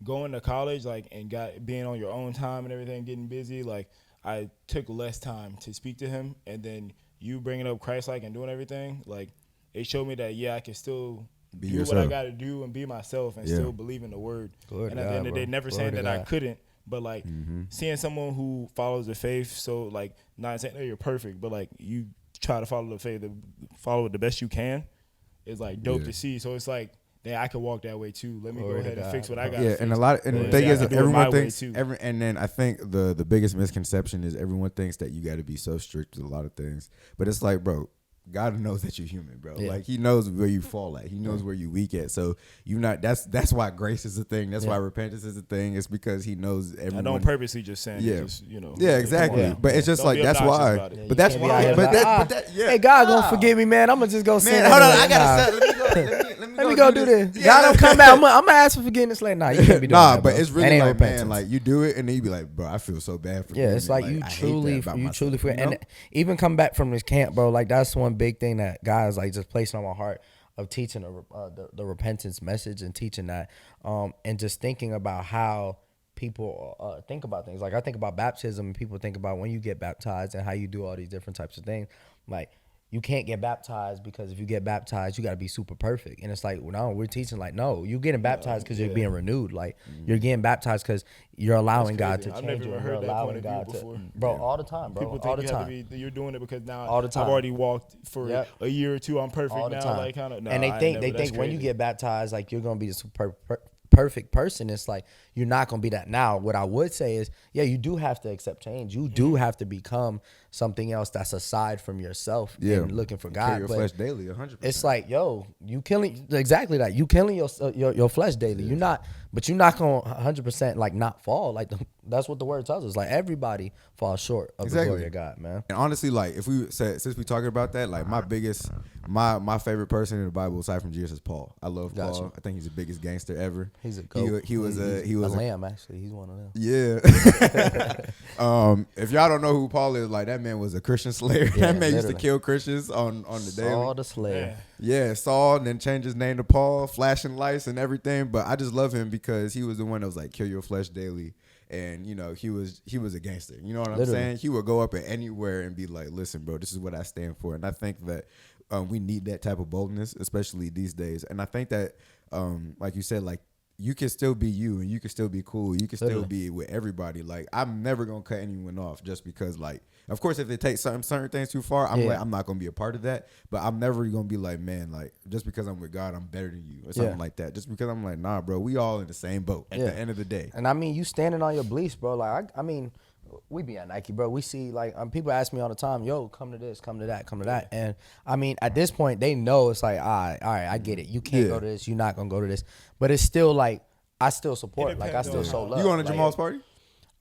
going to college like and being on your own time and everything, getting busy, like I took less time to speak to him, and then you bringing up Christ like and doing everything like it showed me that I can still Be do what I yourself. got to do and be myself and Yeah. still believe in the word. Glory And to at the end God, of the day, bro. never Glory saying to that I God. couldn't, but like seeing someone who follows the faith, so like not saying that you're perfect, but like you try to follow the faith, follow it the best you can, is like dope Yeah. to see. So it's like, then I could walk that way too. Let me Glory go to ahead and God, fix what bro. I got. Yeah, and a lot, and the Yeah, thing I is, can do it everyone my way, thinks, too. and then I think the biggest misconception is everyone thinks that you got to be so strict with a lot of things, but it's like, bro, God knows that you're human, bro. Yeah. Like He knows where you fall at. He knows where you weak at. So you not. That's why grace is a thing. That's why repentance is a thing. It's because He knows I everyone. don't purposely just saying, Yeah. it, just Yeah, come exactly. on now. But it's just Don't like be that's obnoxious why. about it. Yeah, But you that's can't be out why. here But like, that. Yeah. Hey, God Nah. gonna forgive me, man. I'm gonna just go sin. Man, hold on. anyway. I gotta Nah. set. Let me go. Let Let me go do this. Yeah. God don't come back. I'm gonna ask for forgiveness later. Nah, you can't be doing Nah, that, but bro. it's That really ain't like, man, repentance. like you do it, and then you be like, bro, I feel so bad for. Yeah, doing it's it. like you I hate truly, that about you myself, truly feel, you know? and even come back from this camp, bro. Like that's one big thing that guys like just placing on my heart of teaching the repentance message and teaching that, and just thinking about how people think about things. Like I think about baptism, and people think about when you get baptized and how you do all these different types of things. Like you can't get baptized because if you get baptized, you got to be super perfect. And it's like, well, no, we're teaching like, no, you're getting baptized because you're being renewed. Like you're getting baptized because you're allowing God to crazy. I've change never you. even And you're heard that point allowing of view God to, before. bro, all the time, bro, People all think the you time. have to be, you're doing it because now All the time. I've already walked for Yep. a year or two. I'm perfect All the now. time. Like kind of. And they think when you get baptized, like you're gonna be the perfect person. It's like you're not gonna be that. Now, what I would say is, yeah, you do have to accept change. You do have to become something else that's aside from yourself and looking for God. Carry your But flesh daily, 100%. it's like, yo, you killing exactly that. You killing your flesh daily. You're not, but you're not gonna 100% like not fall. Like that's what the word tells us. Like everybody falls short of the glory of God, man. And honestly, like if we said, since we talking about that, like my favorite person in the Bible aside from Jesus is Paul. I love Gotcha. Paul. I think he's the biggest gangster ever. He's a goat. He was a lamb, actually. He's one of them. Yeah. If y'all don't know who Paul is, like that man was a Christian slayer. Yeah, That man used to literally. kill Christians on the daily. Saul the Slayer. Yeah, Saul, and then changed his name to Paul, flashing lights and everything. But I just love him because he was the one that was like, kill your flesh daily. And, you know, he was a gangster. You know what I'm Literally. saying? He would go up at anywhere and be like, listen, bro, this is what I stand for. And I think that we need that type of boldness, especially these days. And I think that, like you said, like, you can still be you and you can still be cool. You can still Literally. be with everybody. Like, I'm never going to cut anyone off just because, like, of course, if they take certain things too far, I'm like, I'm not going to be a part of that. But I'm never going to be like, man, like, just because I'm with God, I'm better than you or something like that. Just because I'm like, nah, bro, we all in the same boat at the end of the day. And I mean, you standing on your beliefs, bro. Like, I mean, we be at Nike, bro. We see, like, people ask me all the time, yo, come to this, come to that, come to that. And I mean, at this point, they know it's like, all right, I get it. You can't go to this. You're not going to go to this. But it's still like, I still support. Like, I still show love. You going to like, Jamal's party?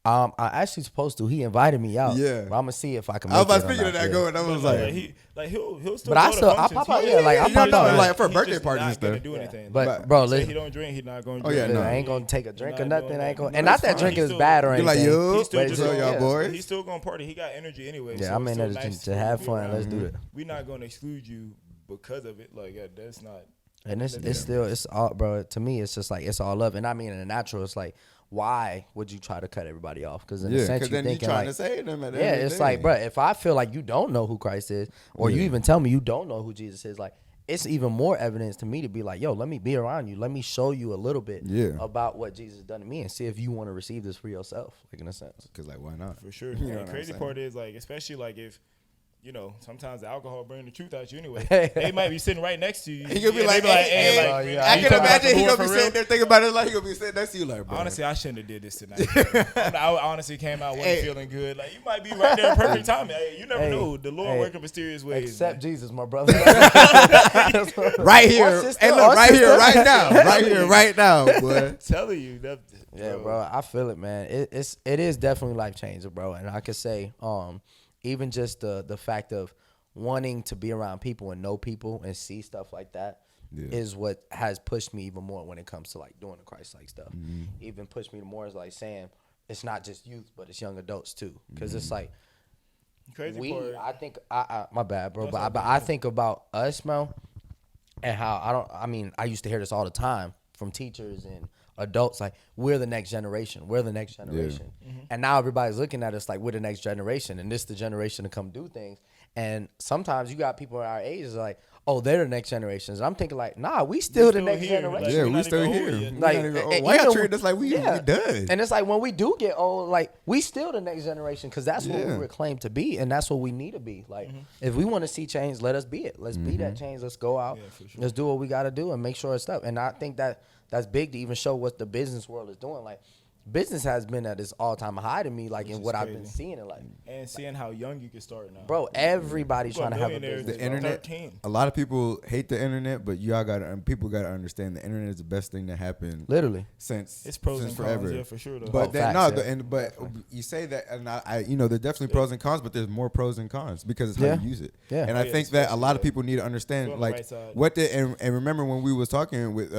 I actually supposed to. He invited me out. Yeah. But I'm gonna see if I can. I was make about it or speaking not. of that Yeah. going. I was like, he'll still. But I go to still- I functions. pop out, He- yeah, like, I he pop just out, not- like, for he birthday just parties not and gonna stuff. do anything. But bro, Say listen, he don't drink, he not going to Oh, yeah, drink. no. I ain't gonna take a drink or not nothing. doing I ain't that. gonna, No, and not that's that fine. drinking He is still- bad or You're anything. like, yo, He's still but just just- so y'all yeah. boys. He's still gonna party. He got energy anyway. Yeah, so I'm it's in still there nice to for have him be fun. around. Let's do it. We're not gonna exclude you because of it. Like that's not. And it's still, it's all, bro. To me, it's just like it's all love. And I mean, in the natural, it's like, why would you try to cut everybody off? Because in a Yeah, sense, because you then you thinking trying like, to say them at the yeah, end of the it's day. like, bro, if I feel like you don't know who Christ is, or you even tell me you don't know who Jesus is, like, it's even more evidence to me to be like, yo, let me be around you. Let me show you a little bit about what Jesus done to me and see if you want to receive this for yourself, like in a sense. Because, like, why not? For sure. You know And what the I'm crazy saying? part is like, especially like if, you know, sometimes the alcohol bring the truth out you anyway. Hey. They might be sitting right next to you. He could be and like, they hey, bro, yeah, I you can talking about imagine he the gonna be for sitting real? there thinking about it like he gonna be sitting next to you like, bro. Honestly, I shouldn't have did this tonight. I honestly came out wasn't feeling good. Like you might be right there in perfect timing. Hey, you never Hey, know. The Lord hey, working mysterious ways. Except Jesus, my brother. right here, Our sister, hey, look, our right here, sister. right now, right here, right now, boy. I'm telling you. That, Yeah, bro, I feel it, man. It is definitely life changing, bro. And I could say, even just the fact of wanting to be around people and know people and see stuff like that is what has pushed me even more when it comes to like doing the Christ like stuff. Even pushed me more as like saying it's not just youth, but it's young adults too, because it's like crazy part. I think my bad, bro, but I think about us, man, and how I used to hear this all the time from teachers and adults, like, we're the next generation. And now everybody's looking at us like we're the next generation, and this the generation to come do things. And sometimes you got people our age is like, oh, they're the next generations. And I'm thinking like, nah, we still the next here. generation. Like, Yeah, we're we not still even here. over yet. We Like, not even old. and Why y'all even- treat us like we done? And it's like when we do get old, like, we still the next generation, because that's what we Yeah. were claimed to be, and that's what we need to be. Like, if we want to see change, let us be it. Let's be that change. Let's go out. Let's do what we got to do and make sure it's up. And I think that's big to even show what the business world is doing. Like, business has been at its all-time high to me, like, in what I've been seeing in life. And seeing how young you can start now. Bro, everybody's People are trying to have a millionaires business. The internet. 13. A lot of people hate the internet, but y'all people gotta understand the internet is the best thing that happened Literally. since It's pros since and forever. cons, yeah, for sure. Though. But then facts, no, yeah. but you say that, and I you know, there's definitely pros and cons, but there's more pros and cons because it's how Yeah. you use it. Yeah. And Oh, I yeah, think that a especially lot of that. people need to Go understand, on the like, right side. what the and remember when we was talking with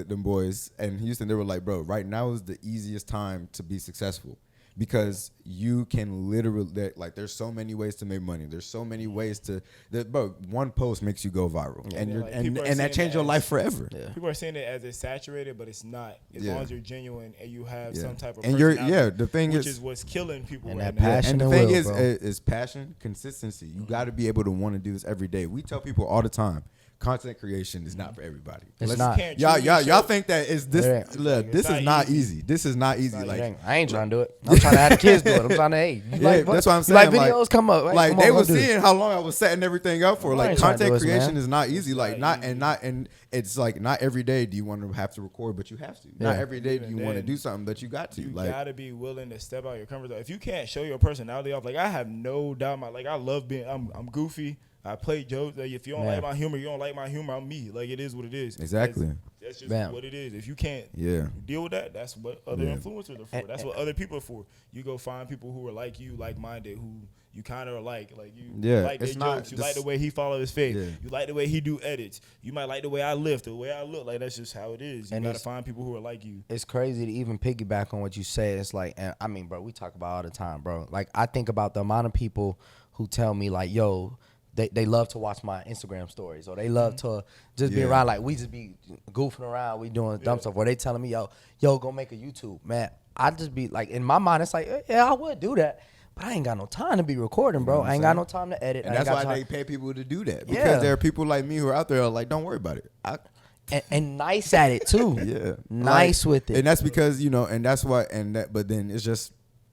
them boys in Houston, they were like, bro, right now is the easiest time to be successful. Because you can literally, like, there's so many ways to make money. There's so many ways to, bro, one post makes you go viral, and Yeah, like, people are and that seeing changed that your as- life forever. Yeah. People are saying it as it's saturated, but it's not. As Yeah. long as you're genuine and you have Yeah. some type of And you're personality, the thing which is what's killing people And right that now. passion and the and thing will, bro. is passion, consistency. You got to be able to want to do this every day. We tell people all the time, content creation is not for everybody. It's Let's- not. Can't Y'all, truly y'all show- think that is this? It ain't. Look, It's this not is not easy. easy. This is not easy. Like, Dang, I ain't trying to do it. I'm trying to have the kids do it. I'm trying to, hey, you yeah, like, that's what I'm you saying. like videos? Come up. Hey, like come they on, was go do it. seeing how long I was setting everything up for. I Like, ain't trying to content do this, creation man. is not easy. Like, not and it's like not every day do you want to have to record, but you have to. Not Yeah. every day do you Even want to then, do something that you got to. You Like, gotta be willing to step out your comfort zone. If you can't show your personality off, like I have no doubt, I love being. I'm goofy. I play jokes. Like, if you don't Yeah. like my humor, you don't like my humor. I'm me. Like, it is what it is. Exactly. That's just Bam. what it is. If you can't Yeah. deal with that, that's what other Yeah. influencers are for. That's what other people are for. You go find people who are like you, like-minded, who you kind of are like you Yeah, like their it's not jokes. You this- like the way he follow his face. Yeah. You like the way he do edits. You might like the way I lift, the way I look. Like, that's just how it is. You And got to it's- find people who are like you. It's crazy to even piggyback on what you say. It's like, and I mean, bro, we talk about it all the time, bro. Like, I think about the amount of people who tell me, like, yo, they love to watch my Instagram stories, or they love to just be Yeah. around. Like, we just be goofing around, we doing dumb stuff. Or they telling me, yo, go make a YouTube, man. I just be like, in my mind, it's like, yeah, I would do that, but I ain't got no time to be recording, bro. You know what I ain't I'm got no time to edit. And I ain't that's got why time. they pay people to do that. Because Yeah. there are people like me who are out there like, don't worry about it. And nice at it too. Yeah. Nice Like, with it. And that's because, and that's why, but then it's just,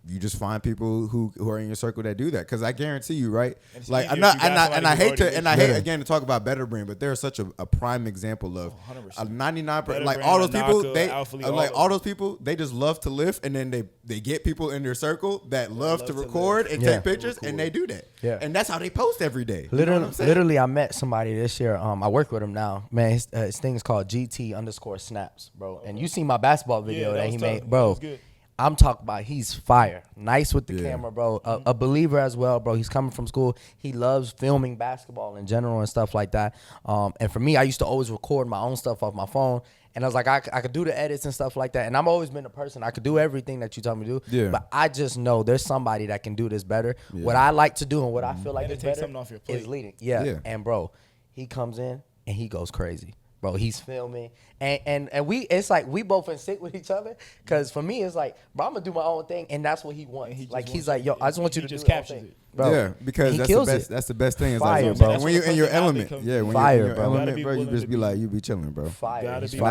you just find people who are in your circle that do that. Because I guarantee you, right? And it's Like, easier I'm if not, you got and I somebody hate who's to, already and I with hate you. again to talk about Better Brand, but they're such a prime example of 100%. a 99%, Better like Brand, all those people, Anaka, they, Alpha Lee, like all all of those people, they just love to lift, and then they get people in their circle that love to love to record lift. and Yeah. take pictures, and they do that. Yeah. And that's how they post every day. You know what I'm saying? Literally, I met somebody this year. I work with him now. Man, his thing is called GT_snaps, bro. And you see my basketball video that that was he tough. made, That bro. was good. I'm talking about he's fire. Nice with the Yeah. camera, bro. A believer as well, bro. He's coming from school. He loves filming basketball in general and stuff like that. And for me, I used to always record my own stuff off my phone. And I was like, I could do the edits and stuff like that. And I've always been a person, I could do everything that you tell me to do. Yeah. But I just know there's somebody that can do this better. What I like to do and what I feel like And it is takes better something off your plate. is leading. Yeah. Yeah. And bro, he comes in and he goes crazy. Bro, he's filming, and we, it's like we both in sync with each other. Cause for me, it's like, bro, I'm gonna do my own thing, and that's what he wants. And he just Like, he's wants like, to- yo, I just want you he to just do your own captures thing. it. Bro, Yeah, because he that's the kills best. it. That's the best thing. Is Fire, like, bro. when you're in your That's what element, becomes- yeah, when Fire, you're in your bro. element, Gotta be bro, you willing just to be be- like, you be chilling, bro. Fire. Gotta He's be And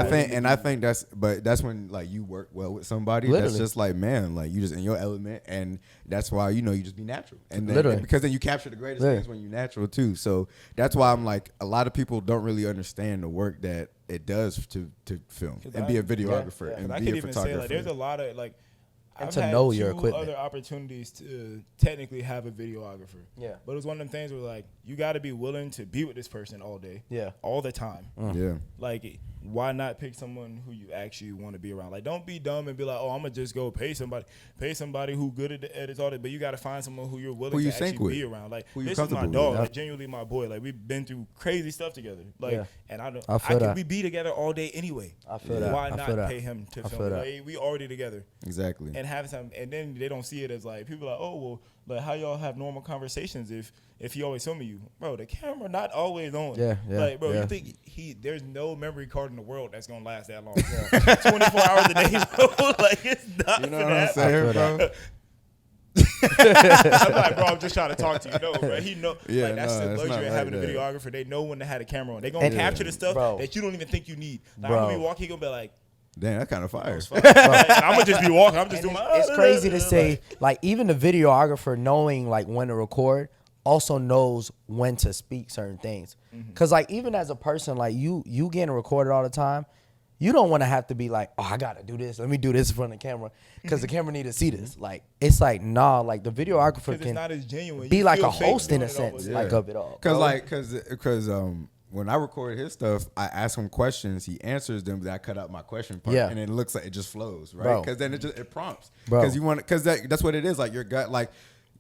I fire. think, that's when like you work well with somebody. Literally. That's just like, man, like you just in your element, and that's why you just be natural. And then, Literally. because then you capture the greatest Yeah. things when you're natural too. So that's why I'm like, a lot of people don't really understand the work that it does to film and be a videographer Yeah, and I be could a even say, like, photographer. there's a lot of, like, And I've to had know your two equipment. other opportunities to technically have a videographer. Yeah. But it was one of them things where, like, you got to be willing to be with this person all day. Yeah. All the time. Yeah. Like, why not pick someone who you actually want to be around? Like, don't be dumb and be like, oh, I'm going to just go pay somebody who good at the edits, all that. But you got to find someone who you're willing Who you to sync actually with. be around. Like, Who you this is my comfortable with. dog. Yeah. Like, genuinely my boy. Like, we've been through crazy stuff together. Like, Yeah. and I I feel that. we be together all day anyway. I feel that. Why I not feel that. pay him to I film? feel it? that. Like, we already together. Exactly. And having some, and then they don't see it as like people are like, oh well, like how y'all have normal conversations if he always filming you, bro. The camera not always on. Yeah, yeah, Like, bro, yeah. you think there's no memory card in the world that's gonna last that long. 24 hours a day, bro. Like, it's not. You know finna what I'm happen. saying, bro? I'm like, bro, I'm just trying to talk to you. No, bro. He know. Yeah, like, that's no, the it's luxury not of like having a that. videographer. They know when to have the camera on. They gonna And- capture the stuff Bro. that you don't even think you need. Like, Bro. I'm gonna be walking, he gonna be like, Damn, that's kind of fire. I'm gonna just be walking. I'm just And doing it's my. crazy to say, like, even the videographer knowing like when to record also knows when to speak certain things. Cause like even as a person, like you getting recorded all the time, you don't want to have to be like, oh, I gotta do this. Let me do this in front of the camera, cause the camera need to see this. Like it's like nah, like the videographer Because it's can not as genuine. be You like feel a fake host in doing a it all, sense, but like Yeah. of it all. Cause bro. like, cause when I record his stuff, I ask him questions. He answers them. But I cut out my question part, Yeah. and it looks like it just flows, right? Bro. Because then it prompts. Bro. Because you want, because that's what it is. Like your gut, like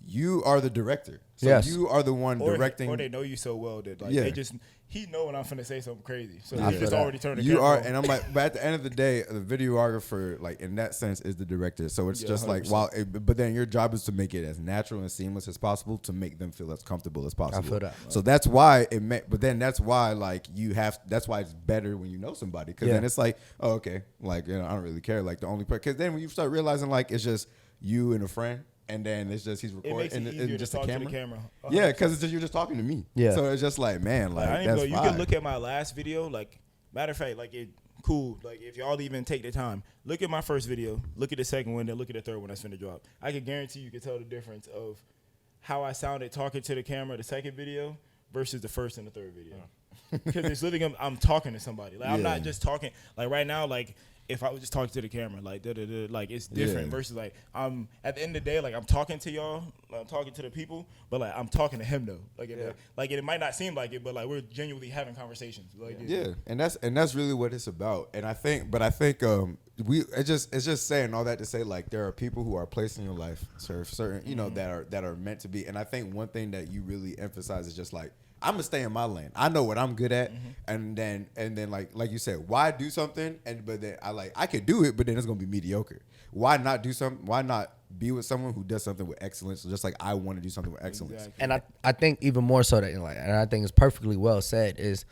you are the director. So Yes. you are the one directing. or they know you so well that like Yeah. they just he know when I'm finna say something crazy, so I he feel just that. already turned the You camera are, on. and I'm like, but at the end of the day, the videographer, like in that sense, is the director. So it's Yeah, just like, 100%. but then your job is to make it as natural and seamless as possible to make them feel as comfortable as possible. feel that. So that's why but then that's why like that's why it's better when you know somebody, because then Yeah. it's like, oh, okay, like I don't really care, like the only part, because then when you start realizing like it's just you and a friend. And then it's just he's it recording, makes it and easier to just talk a to camera. the camera. Yeah, because it's just you're just talking to me. Yeah. So it's just like, man, like I didn't that's go. You fine. can look at my last video. Like matter of fact, like it cool. Like if y'all even take the time, look at my first video, look at the second one, then look at the third one that's finna drop. I can guarantee you can tell the difference of how I sounded talking to the camera the second video versus the first and the third video. because it's literally I'm talking to somebody. Like I'm Yeah. not just talking. Like right now, like if I was just talking to the camera, like like it's different Yeah. versus like I'm at the end of the day, like I'm talking to y'all, like, I'm talking to the people, but like I'm talking to him though. Like it might not seem like it, but like we're genuinely having conversations. Like Yeah, and that's really what it's about. And I think it's just saying all that to say, like, there are people who are placed in your life, certain, you know, that are meant to be. And I think one thing that you really emphasize is just like, I'm gonna stay in my lane. I know what I'm good at, and then like you said, why do something? But then I could do it, but then it's gonna be mediocre. Why not do something? Why not be with someone who does something with excellence? Just like I want to do something with excellence. Exactly. And I think even more so that like, and I think it's perfectly well said, is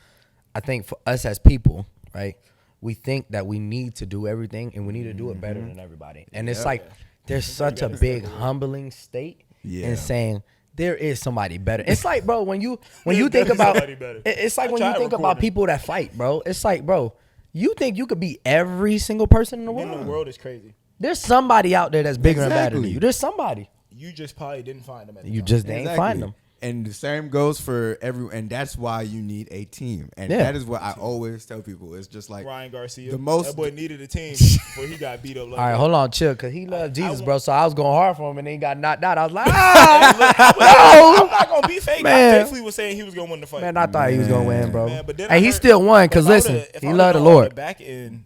I think for us as people, right, we think that we need to do everything and we need to do it better than everybody. And it's like there's such a big humbling state in saying there is somebody better. It's like, bro, when you think about it's like when you think about people that fight, bro. It's like, bro, you think you could beat every single person in the In world? the world is crazy. There's somebody out there that's bigger and better than Exactly. you. There's somebody. You just probably didn't find them at the You time. just didn't find them. And the same goes for everyone, and that's why you need a team. And Yeah. that is what I always tell people. It's just like Ryan Garcia. the most- That boy needed a team before he got beat up. Like All right, that. hold on, chill, cause he loved Jesus, want- bro. So I was going hard for him, and then he got knocked out. I was like, I'm not gonna be fake. Man. I faithfully was saying he was gonna win the fight. man, I thought he was gonna win, bro. Man, but then Hey, I he heard- still won, cause but if I listen, would've- if he I would've loved the gone on Lord. Back end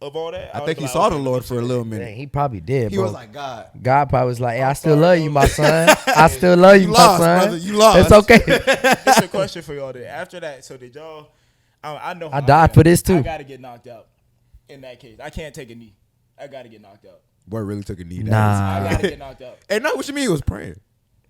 of all that, I would've think been he like, saw okay, the Lord for a little Dang, minute. he probably did, He bro. was like, God, God probably was like, hey, I still sorry, love you, bro. my son. I still love you, You my lost, son. brother. You lost. It's okay. This is a question for y'all. Then after that, so did y'all? I know. I how died am. for this, too. I gotta get knocked out. In that case, I can't take a knee. I gotta get knocked out. boy really took a knee. Nah. I gotta get knocked out. And no, what you mean? He was praying.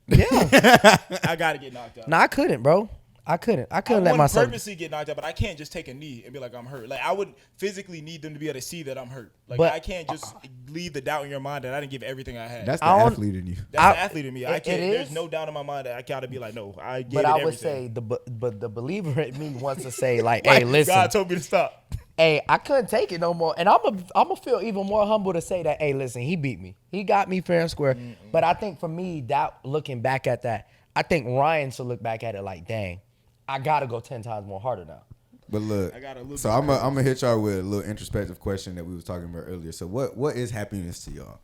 Yeah. I gotta get knocked out. No, I couldn't, bro. I couldn't let wouldn't myself. purposely get knocked out, but I can't just take a knee and be like I'm hurt. Like I would physically need them to be able to see that I'm hurt. Like But- I can't just leave the doubt in your mind that I didn't give everything I had. That's the I don't- athlete in you. That's the athlete in me. I it can't. There's is. no doubt in my mind that I gotta be like, no, I gave But it I would everything. say but the believer in me wants to say like, hey, listen, God told me to stop. hey, I couldn't take it no more, and I'm gonna feel even more humble to say that, hey, listen, he beat me, he got me fair and square. But I think for me, that looking back at that, I think Ryan should look back at it like, dang, I gotta go 10 times more harder now. But look, I got a little so bit I'm of gonna hit y'all with a little introspective question that we was talking about earlier. So what is happiness to y'all?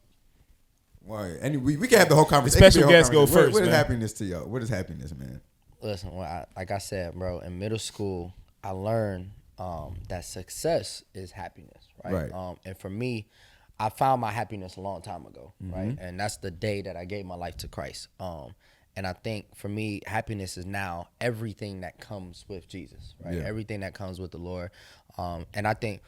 Why? And we can have the whole conversation. Special It can be a whole guest go conversation. first, What is man. happiness to y'all? What is happiness, man? Listen, like I said, bro, in middle school, I learned that success is happiness, right? Right. And for me, I found my happiness a long time ago, right? And that's the day that I gave my life to Christ. And I think for me, happiness is now everything that comes with Jesus, right? Yeah. Everything that comes with the Lord. And I think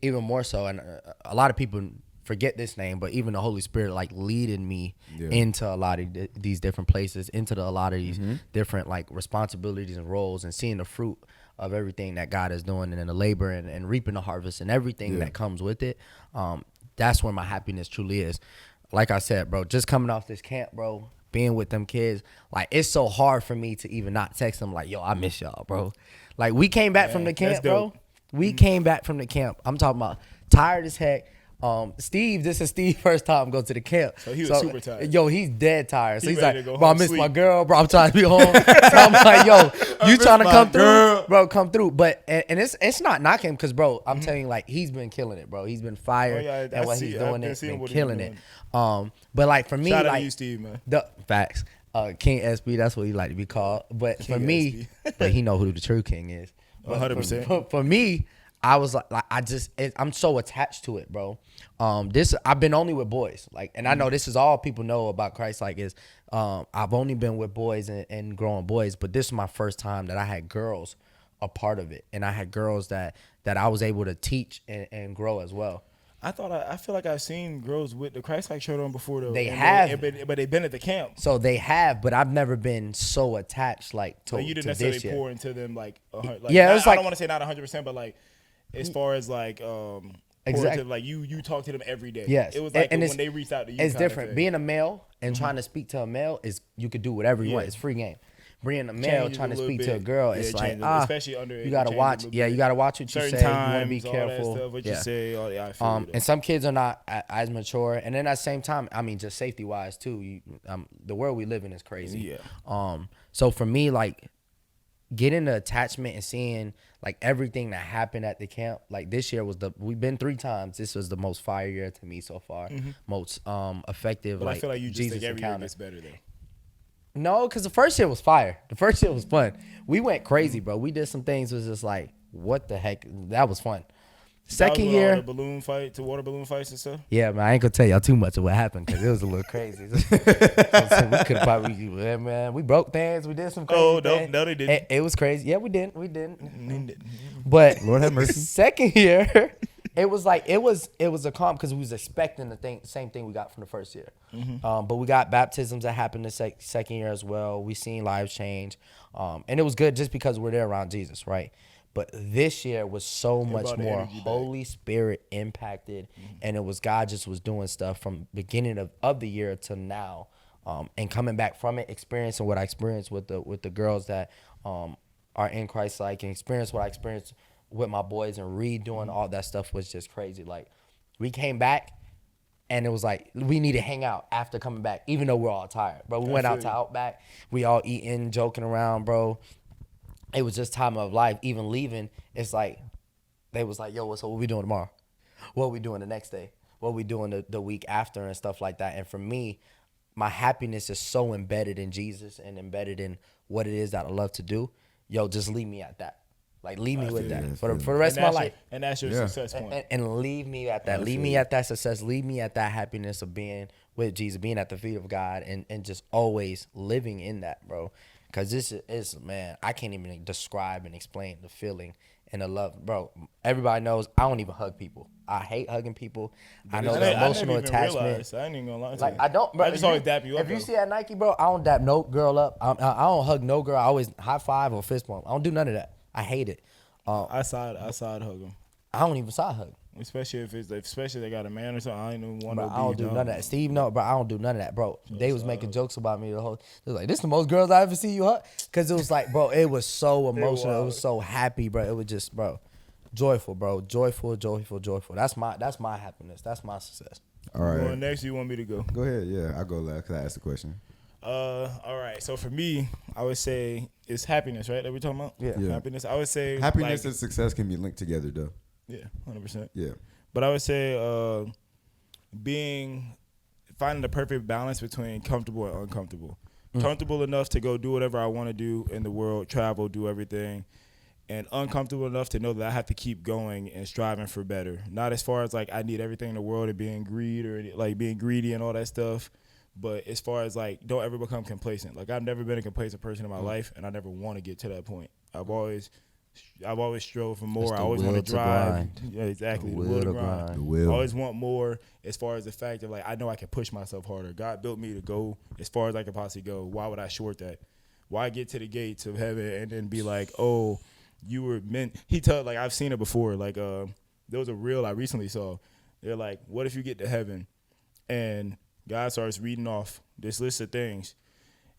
even more so, and a lot of people forget this name, but even the Holy Spirit like leading me into a lot of these different places, into a lot of these different like responsibilities and roles, and seeing the fruit of everything that God is doing, and then the labor and reaping the harvest and everything that comes with it. That's where my happiness truly is. Like I said, bro, just coming off this camp, bro, being with them kids, like it's so hard for me to even not text them like, yo, I miss y'all, bro. Like we came back from the that's camp, bro. dope. We came back from the camp. I'm talking about tired as heck. Steve, this is Steve's first time go to the camp. So he was super tired. Yo, he's dead tired. So He he's ready like, to go bro, I home, miss my sleep. girl, bro. I'm trying to be home. So I'm like, yo, you miss trying to my come through? girl. Bro, come through. But and it's not knocking because, bro, I'm telling you, like, he's been killing it, bro. He's been fired Oh, yeah, I and what see he's it. I've doing been it, seeing been what he's been killing it. doing. But like for me, Shout out like to you, Steve, man. the facts. King SB, that's what he like to be called. But for King me, but he know who the true king is. But 100%. For me, I was like I'm so attached to it, bro. This I've been only with boys, like, and I know this is all people know about Christ. Like, is I've only been with boys and growing boys, but this is my first time that I had girls a part of it, and I had girls that I was able to teach and grow as well. I feel like I've seen girls with the Christ like shirt on before though. They And have. but they've been at the camp. So they have, but I've never been so attached like to, So you didn't to necessarily this yet. pour into them like, Yeah, it was I like- don't want to say not 100%, but like as far as like Exactly. like you talk to them every day. Yes. It was like And when it's- they reached out to you. It's kinda different. thing. Being a male and trying to speak to a male is you could do whatever you want. Yeah. It's free game. Being a male Changes trying a to little speak to a bit. girl, Yeah, it's it like changes, especially underage, you gotta it changes a watch. little Yeah, bit. you gotta watch what you certain say. You want to times, be all careful. that stuff, what you Yeah. say, all I feel you And some kids are not as mature, and then at the same time, I mean, just safety wise too. The world we live in is crazy. Yeah. So for me, like, getting the attachment and seeing like everything that happened at the camp. Like this year was we've been 3 times. This was the most fire year to me so far. Most effective. But like I feel like you just Jesus think every year encounter. gets better though. No, because the first year was fire. The first year was fun. We went crazy, bro. We did some things. Was just like, what the heck? That was fun. Second That was with year, all the balloon fight, to water balloon fights and stuff. yeah, man. I ain't gonna tell y'all too much of what happened because it was a little crazy. We could probably, yeah, man. We broke things. We did some crazy. Oh, things. no, they didn't. It was crazy. Yeah, we didn't. But Lord have mercy. second year, it was like it was a calm because we was expecting the same thing we got from the first year. But we got baptisms that happened the second year as well. We seen lives change, and it was good just because we're there around Jesus, right? But this year was so much brought the more energy back. Holy Spirit impacted, and it was God just was doing stuff from beginning of the year to now, and coming back from it, experiencing what I experienced with the girls that are in Christ, like, and experience what I experienced with my boys, and redoing all that stuff was just crazy. Like, we came back, and it was like we need to hang out after coming back, even though we're all tired. But we went out to Outback, we all eating, joking around, bro. It was just time of life. Even leaving, it's like they was like, yo, so what we doing tomorrow? What we doing the next day? What we doing the week after and stuff like that. And for me, my happiness is so embedded in Jesus and embedded in what it is that I love to do. Yo, just leave me at that. Like, leave me with that for the rest of my life. And that's your success point. And leave me at that. Leave me at that success. Leave me at that happiness of being with Jesus, being at the feet of God, and just always living in that, bro. Because this is, man, I can't even describe and explain the feeling and the love. Bro, everybody knows I don't even hug people. I hate hugging people. I know the emotional attachment. I ain't even going to lie to Like, you. I don't, bro. I just always dap you up. If you though. see at Nike, bro, I don't dap no girl up. I don't hug no girl. I always high five or fist bump. I don't do none of that. I hate it. I side hug them. I don't even side hug. Especially if they got a man or something. I ain't even want Bro, to I don't do none of that. Steve, no, bro, I don't do none of that, bro. They was making jokes about me the whole. They was like, "This is the most girls I ever see you hug," because it was like, bro, it was so emotional. It was so happy, bro. It was just, bro, joyful, bro, joyful. That's my happiness. That's my success. All right. Going next, you want me to go? Go ahead. Yeah, I'll go last because I asked the question. All right. So for me, I would say it's happiness, right? That we're talking about. Yeah. Happiness. I would say Happiness like, and success can be linked together, though. yeah, 100%. Yeah. But I would say finding the perfect balance between comfortable and uncomfortable. Comfortable enough to go do whatever I want to do in the world, travel, do everything, and uncomfortable enough to know that I have to keep going and striving for better. Not as far as like I need everything in the world and being greedy and all that stuff, but as far as like don't ever become complacent. Like I've never been a complacent person in my life, and I never want to get to that point. I've always strove for more. I always want to drive. grind. Yeah, exactly. The The will will to to grind. grind. The will. I always want more as far as the fact of like I know I can push myself harder. God built me to go as far as I can possibly go. Why would I short that? Why get to the gates of heaven and then be like, oh, you were meant? Like I've seen it before. Like there was a reel I recently saw. They're like, what if you get to heaven and God starts reading off this list of things,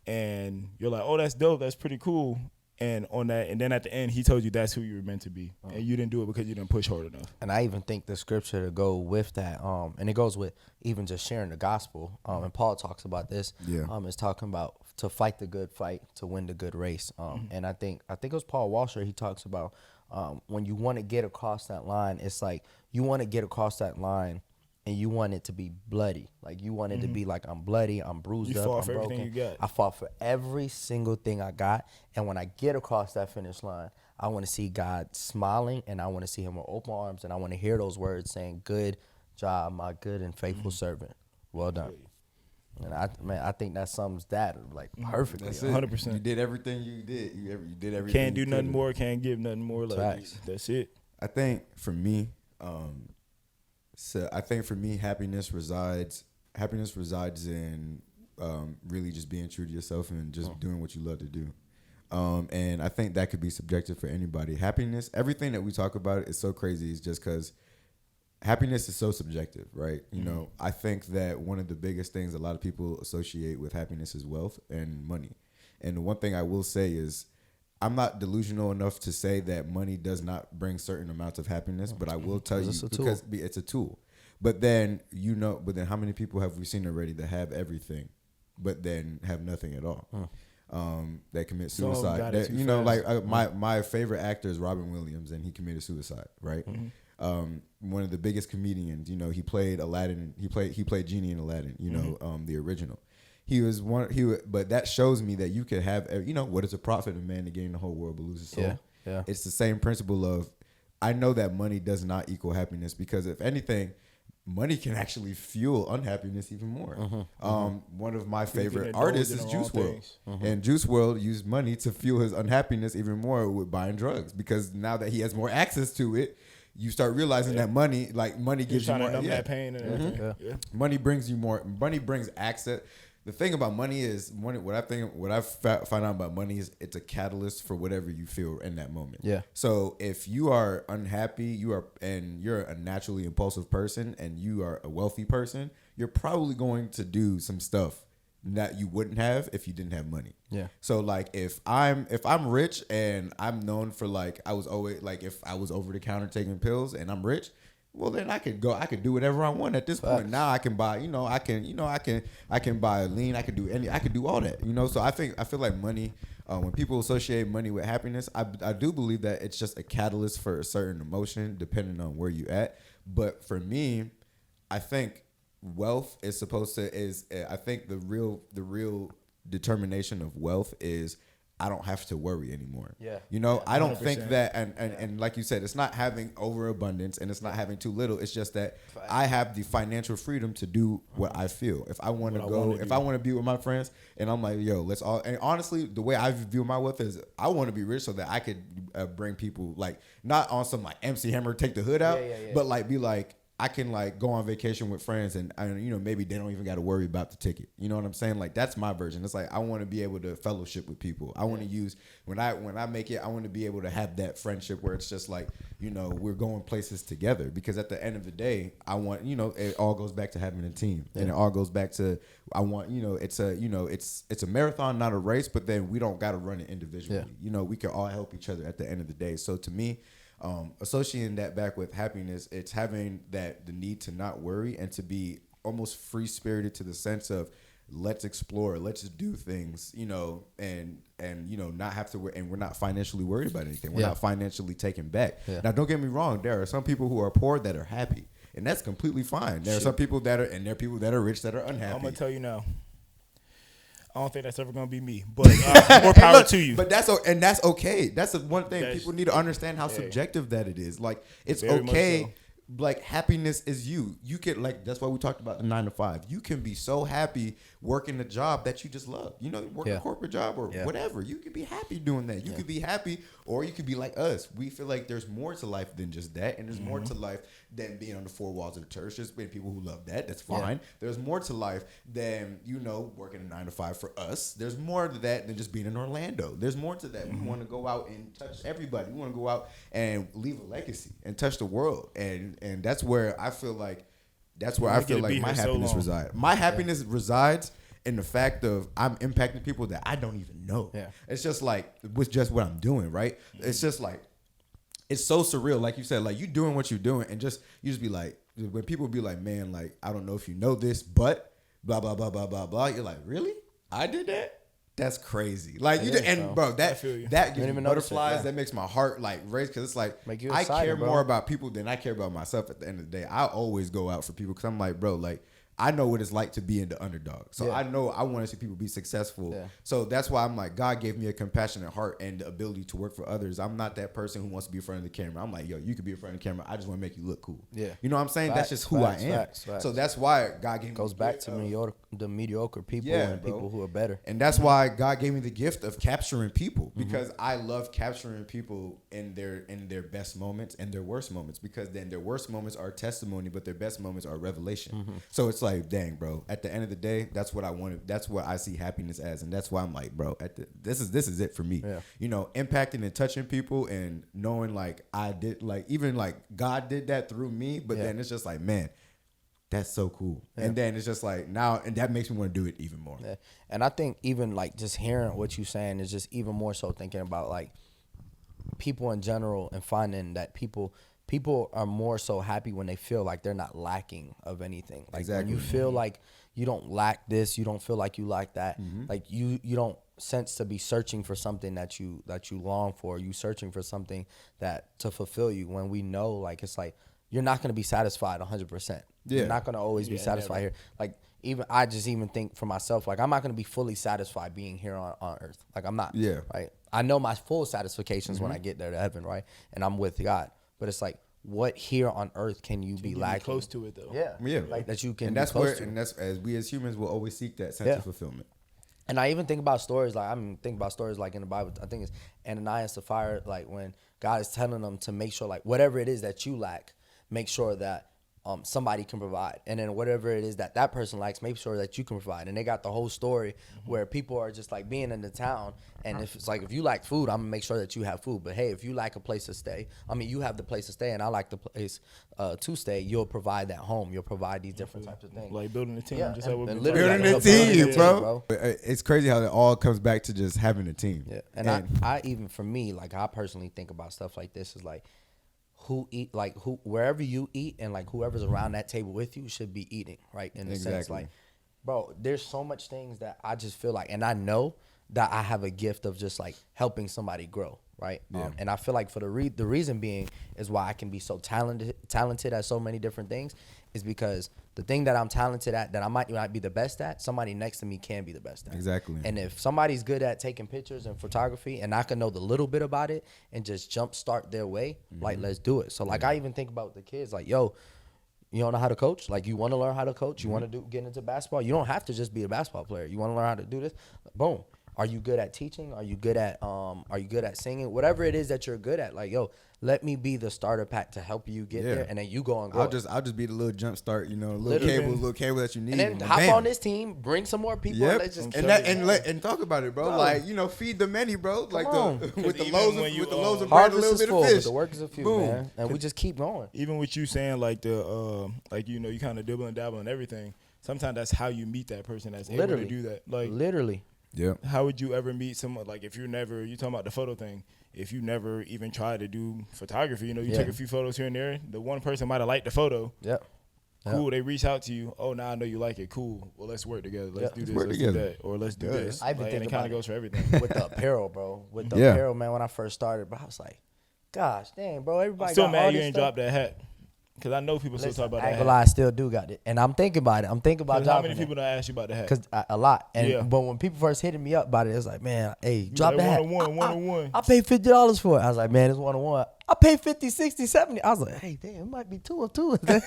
and you're like, oh, that's dope. That's pretty cool. And on that, and then at the end, he told you that's who you were meant to be, and you didn't do it because you didn't push hard enough. And I even think the scripture to go with that, and it goes with even just sharing the gospel. And Paul talks about this. Yeah. Is talking about to fight the good fight, to win the good race. And I think it was Paul Washer. He talks about when you want to get across that line, it's like you want to get across that line, and you want it to be bloody. Like you want it to be like I'm bloody, I'm bruised You up, fought I'm for broken. everything you got. I fought for every single thing I got, and when I get across that finish line, I want to see God smiling, and I want to see Him with open arms, and I want to hear those words saying, "Good job, my good and faithful servant. Well done." And I think that sums that like perfectly. That's it. 100%. You did everything you did. You did everything. Can't do you nothing could've. more. Can't give nothing more. Like Facts. that's it. I think for me, happiness resides in really just being true to yourself and just doing what you love to do. And I think that could be subjective for anybody. Happiness, everything that we talk about is so crazy. Is just because happiness is so subjective, right? You know, I think that one of the biggest things a lot of people associate with happiness is wealth and money. And the one thing I will say is, I'm not delusional enough to say that money does not bring certain amounts of happiness, but I will tell you It's a tool. because it's a tool. But then how many people have we seen already that have everything, but then have nothing at all? that commit Some of 'em suicide. got it That, too you know, fast. like my favorite actor is Robin Williams, and he committed suicide. Right. One of the biggest comedians. You know, he played Aladdin. He played Genie in Aladdin. You know, the original. He was one. But that shows me that you could have. You know, what is a profit of man to gain the whole world but lose his soul? Yeah. It's the same principle of. I know that money does not equal happiness because if anything, money can actually fuel unhappiness even more. One of my favorite indulge artists in is the wrong Juice WRLD, things. and Juice WRLD used money to fuel his unhappiness even more with buying drugs because now that he has more access to it, you start realizing that money You're gives you trying more. to numb Yeah. that pain and everything. Yeah. Money brings you more. Money brings access. The thing about money is what I find out about money is it's a catalyst for whatever you feel in that moment. Yeah. So if you are unhappy, you're a naturally impulsive person and you are a wealthy person, you're probably going to do some stuff that you wouldn't have if you didn't have money. Yeah. So like if I'm rich and I'm known for like I was always like if I was over the counter taking pills and I'm rich, well then I could do whatever I want at this point. Now I can buy, I can buy lean, I could do all that. So I feel like money, when people associate money with happiness, I do believe that it's just a catalyst for a certain emotion depending on where you at. But for me, I think wealth is I think the real determination of wealth is I don't have to worry anymore. Yeah. I don't 100%. think that, and like you said, it's not having overabundance and it's not having too little. It's just that I have the financial freedom to do what I feel. If I want to go, if I want to be with my friends, and I'm like, yo, let's all. And honestly, the way I view my wealth is, I want to be rich so that I could bring people like not on some like MC Hammer take the hood out, but like be like. I can like go on vacation with friends and maybe they don't even got to worry about the ticket. You know what I'm saying? Like that's my version. It's like I want to be able to fellowship with people. I want to use when I make it, I want to be able to have that friendship where it's just like, we're going places together because at the end of the day, I want, it all goes back to having a team and it all goes back to I want, it's a marathon, not a race, but then we don't got to run it individually. We can all help each other at the end of the day. So to me, associating that back with happiness, it's having the need to not worry and to be almost free spirited to the sense of let's explore, let's do things, and not have to worry, and we're not financially worried about anything. We're not financially taken back. Now, don't get me wrong. There are some people who are poor that are happy, and that's completely fine. There are some people that are, and there are people that are rich that are unhappy. I'm gonna tell you now. I don't think that's ever gonna be me, but more power to you. But that's okay. That's the one thing people need to understand how subjective that it is. Like it's Very okay. much so. Like happiness is you. You can like that's why we talked about the 9 to 5. You can be so happy working a job that you just love. Work a corporate job or whatever. You can be happy doing that. You could be happy, or you could be like us. We feel like there's more to life than just that, and there's more to life than being on the four walls of the church. There's been people who love that. That's fine. There's more to life than working a 9 to 5 for us. There's more to that than just being in Orlando. There's more to that. We want to go out and touch everybody. We want to go out and leave a legacy and touch the world. And that's where I feel like my happiness resides. My happiness resides in the fact of I'm impacting people that I don't even know. Yeah. It's just like with just what I'm doing, right? It's just like it's so surreal, like you said, like you doing what you're doing, and you just be like, when people be like, man, like I don't know if you know this, but blah blah blah blah blah blah. You're like, really? I did that? That's crazy. Like bro, that gives me butterflies. That makes my heart like race because it's like I care more about people than I care about myself. At the end of the day, I always go out for people because I'm like, bro, like I know what it's like to be in the underdog. So I know I want to see people be successful. Yeah. So that's why I'm like, God gave me a compassionate heart and the ability to work for others. I'm not that person who wants to be in front of the camera. I'm like, yo, you could be in front of the camera. I just want to make you look cool. Yeah. You know what I'm saying? That's just who I am. So that's why God gave me goes back to the mediocre people and people who are better. And that's why God gave me the gift of capturing people because I love capturing people in their best moments and their worst moments because then their worst moments are testimony, but their best moments are revelation. So it's like, dang, bro, at the end of the day, that's what I wanted. That's what I see happiness as. And that's why I'm like, bro, this is it for me. Yeah. Impacting and touching people and knowing like I did, like even like God did that through me. But then it's just like, man, that's so cool. Yeah. And then it's just like now, and that makes me want to do it even more. Yeah. And I think even like just hearing what you're saying is just even more so thinking about like people in general and finding that people are more so happy when they feel like they're not lacking of anything. Like when you feel like you don't lack this, you don't feel like you lack that. Like you don't sense to be searching for something that you long for. You searching for something that to fulfill you. When we know, like, it's like you're not gonna be satisfied 100%. Yeah. You're not gonna always be satisfied here. Like I just even think for myself, like I'm not gonna be fully satisfied being here on earth. Like I'm not. Yeah. Right. I know my full satisfaction when I get there to heaven, right? And I'm with God. But it's like, what here on earth can you be lacking? Close to it though. Yeah. Yeah. Like that you can And be that's close where, to. and that's as we as humans will always seek that sense Yeah. of fulfillment. And I even think about stories like in the Bible. I think it's Ananias and Sapphira, like when God is telling them to make sure, like whatever it is that you lack, make sure that somebody can provide, and then whatever it is that person lacks, make sure that you can provide. And they got the whole story where people are just like being in the town, and if it's like if you lack food, I'm gonna make sure that you have food. But hey, if you lack a place to stay, I mean you have the place to stay, and I like the place to stay. You'll provide that home. You'll provide these different types of things. Like building a team, Yeah, just like and- what and we literally talking Building about. a building a team, team, bro. bro. It's crazy how it all comes back to just having a team. Yeah, and I even for me, like I personally think about stuff like this is like wherever you eat and like whoever's around that table with you should be eating, right? In the sense, Exactly. like, bro, there's so much things that I just feel like, and I know that I have a gift of just like helping somebody grow, right? Yeah. And I feel like for the reason being is why I can be so talented at so many different things is because the thing that I'm talented at, that I might not be the best at, somebody next to me can be the best at. Exactly. And if somebody's good at taking pictures and photography and I can know the little bit about it and just jumpstart their way, like, let's do it. So, like, I even think about the kids, like, yo, you don't know how to coach? Like, you want to learn how to coach? You want to get into basketball? You don't have to just be a basketball player. You want to learn how to do this? Boom. Are you good at teaching? Are you good at singing? Whatever it is that you're good at, like, yo, let me be the starter pack to help you get there, and then you go and grow. I'll just be the little jump start, a little Literally. cable that you need. and then hop bam. on this team, bring some more people, Yep. and let's just and talk about it, bro. Bro. Like, feed the many, bro. Like on. with the even loaves when you, of bread, a harvest little is bit full, of but fish. the work is a few, Boom. man, and we just keep going. Even with you saying like you kind of dibble and dabble and everything. Sometimes that's how you meet that person that's able Literally. to do that. Like, Literally. Yeah. how would you ever meet someone like if you talking about the photo thing? If you never even tried to do photography, you Yeah. took a few photos here and there. The one person might have liked the photo. Yep. Cool. They reach out to you. Oh, now I know you like it. Cool. Well, let's work together. Let's do this. work Let's together. do that. Or let's do Yeah. this. I've been and it thinking kind about of goes for everything. With the apparel, bro. With the Yeah. apparel, man. When I first started, bro, I was like, gosh, dang, bro. Everybody I'm still got all mad you this ain't stuff. dropped that hat. Because I know people still Listen, talk about I ain't that gonna hat. lie, I still do got it, and I'm thinking about it. I'm thinking about 'Cause how dropping many people don't ask you about the hat? because a lot. And Yeah. but when people first hitting me up about it, it's like, man, hey, drop like, the hat. 101. I paid $50 for it. I was like, man, it's 101. I paid 50, 60, 70. I was like, hey, damn, it might be two or two, 3.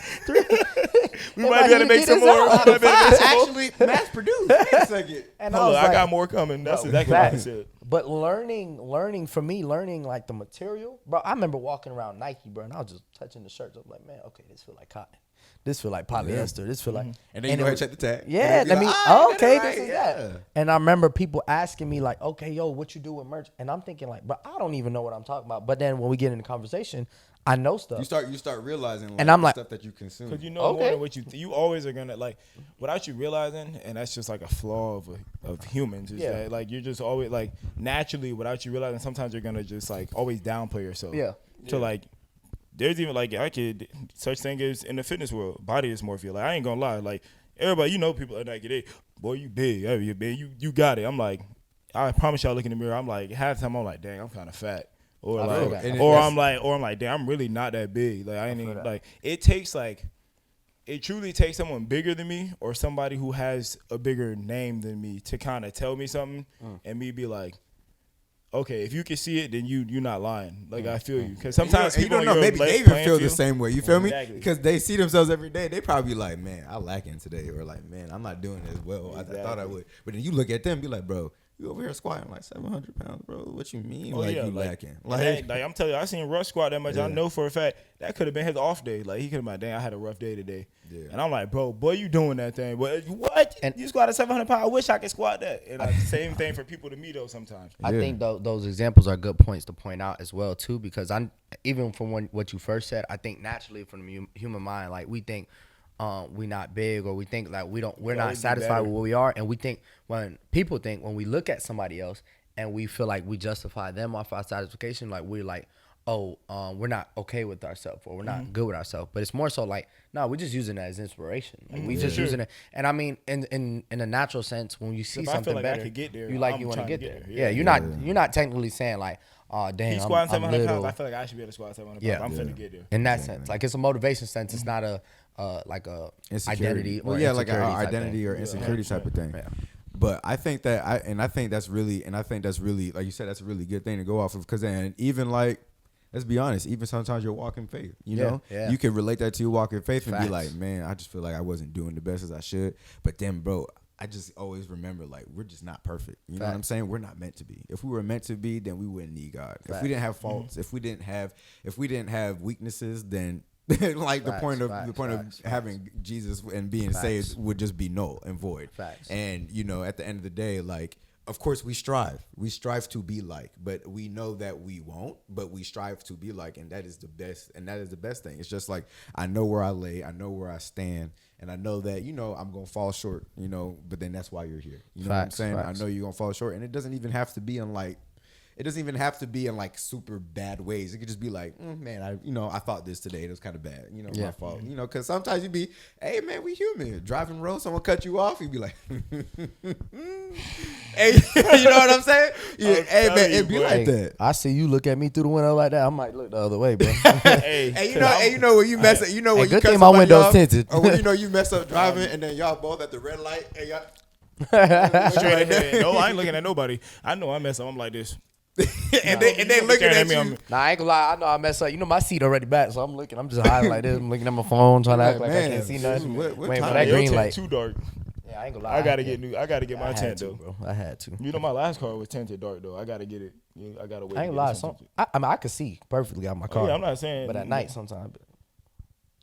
We might be able to make some more. We might be able to make some more. Actually, mass produced. Wait a second. And Hold was on, I like, got more coming. That's bro, exactly what I facts. said. But learning for me, learning like the material, bro. I remember walking around Nike, bro, and I was just touching the shirts. I was like, man, okay, this feel like cotton. This feel like polyester. This feel like. And then you go ahead and check the tag. Yeah, And then let you me. be like, "Ah, you got Okay, it right." this is Yeah. that. And I remember people asking me like, okay, yo, what you do with merch? And I'm thinking like, but I don't even know what I'm talking about. But then when we get in the conversation, I know stuff. You start realizing And I'm the like- stuff that you consume. Because you know Okay. more than what you always are gonna like without you realizing, and that's just like a flaw of humans. Is Yeah. that like you're just always like naturally without you realizing sometimes you're gonna just like always downplay yourself. Yeah. So like there's even like I could such thing as in the fitness world, body dysmorphia. Like I ain't gonna lie, like everybody people are like, they boy you big, yeah, you big, you got it. I'm like, I promise y'all look in the mirror, I'm like half the time I'm like, dang, I'm kinda fat. Or I feel like, that. or I'm like, damn, I'm really not that big. Like I ain't feel even that. like. It takes like, it truly takes someone bigger than me or somebody who has a bigger name than me to kind of tell me something and me be like, okay, if you can see it, then you're not lying. Like I feel you because sometimes you people don't on know. your Maybe they even playing feel the field- same way. You feel me? Exactly. Because they see themselves every day. They probably like, man, I lacking today, or like, man, I'm not doing as well as I thought I Exactly. would. But then you look at them, be like, bro, you over here squatting like 700 pounds, bro. What you mean? Oh, like yeah, you like- lacking? Like I'm telling you, I seen Russ squat that much. Yeah. I know for a fact that could have been his off day. Like he could have been like, dang, I had a rough day today. Yeah. And I'm like, bro, boy, you doing that thing? What? And- You squatted 700 pounds? I wish I could squat that. And like, same thing for people to me though. Sometimes. I Yeah. think those examples are good points to point out as well too, because I'm even from what you first said, I think naturally from the human mind, like we think we not big, or we think like we're not always be satisfied better. with where we are, and we think when people think when we look at somebody else and we feel like we justify them off our satisfaction, like we're like, we're not okay with ourselves or we're not good with ourselves. But it's more so like, no, we're just using it as inspiration. Like we just using it. And I mean, in a natural sense, when you see If I something feel like I better, could get there, you like I'm you want to trying get to there. get Yeah, there. you're not technically saying like, oh damn, He's squatting I'm 700 pounds. little. I feel like I should be able to squat 700 pounds. Yeah. I'm finna get there. In that sense, like it's a motivation sense. It's not a like a identity. Well, Or yeah, like an insecurity type identity thing. or insecurity type of thing. Yeah. But I think that's really, like you said, that's a really good thing to go off of. Because then even like, let's be honest, even sometimes your walk in faith, you know, you can relate that to your walk in faith and be like, man, I just feel like I wasn't doing the best as I should. But then, bro, I just always remember like we're just not perfect. You know what I'm saying? We're not meant to be. If we were meant to be, then we wouldn't need God. If we didn't have faults, if we didn't have weaknesses, then like the point of having Jesus and being saved would just be null and void. And you know, at the end of the day, like, of course we strive to be like, but we know that we won't, but we strive to be like, and that is the best thing. It's just like, I know where I lay, I know where I stand, and I know that, you know, I'm gonna fall short, you know, but then that's why you're here. You know what I'm saying? I know you're gonna fall short, and it doesn't even have to be in like super bad ways. It could just be like, man, I thought this today. It was kind of bad. You know, my fault. You know, because sometimes you'd be, hey, man, we human. Driving road, someone cut you off. You'd be like, hey, you know what I'm saying? Yeah, hey, man, it'd be like that. I see you look at me through the window like that. I might look the other way, bro. hey, you know when you mess up, you know when you good cut thing my somebody window's off, tinted. or when you know you mess up driving and then y'all both at the red light and y'all. Straight ahead. No, I ain't looking at nobody. I know I mess up. I'm like this. and they looking at you. Nah, I ain't gonna lie. I know I mess up. You know my seat already back, so I'm looking. I'm just hiding like this. I'm looking at my phone, trying to act like I can't see nothing. What Waiting time for that Your green tent light. too dark. Yeah, I ain't gonna lie. I gotta get my I had tent to, though. bro. I had to. You know my last car was tinted dark though. I gotta get it. I gotta wait. I ain't gonna lie. I mean, I could see perfectly out my car. Yeah, I'm not saying. But at night sometimes,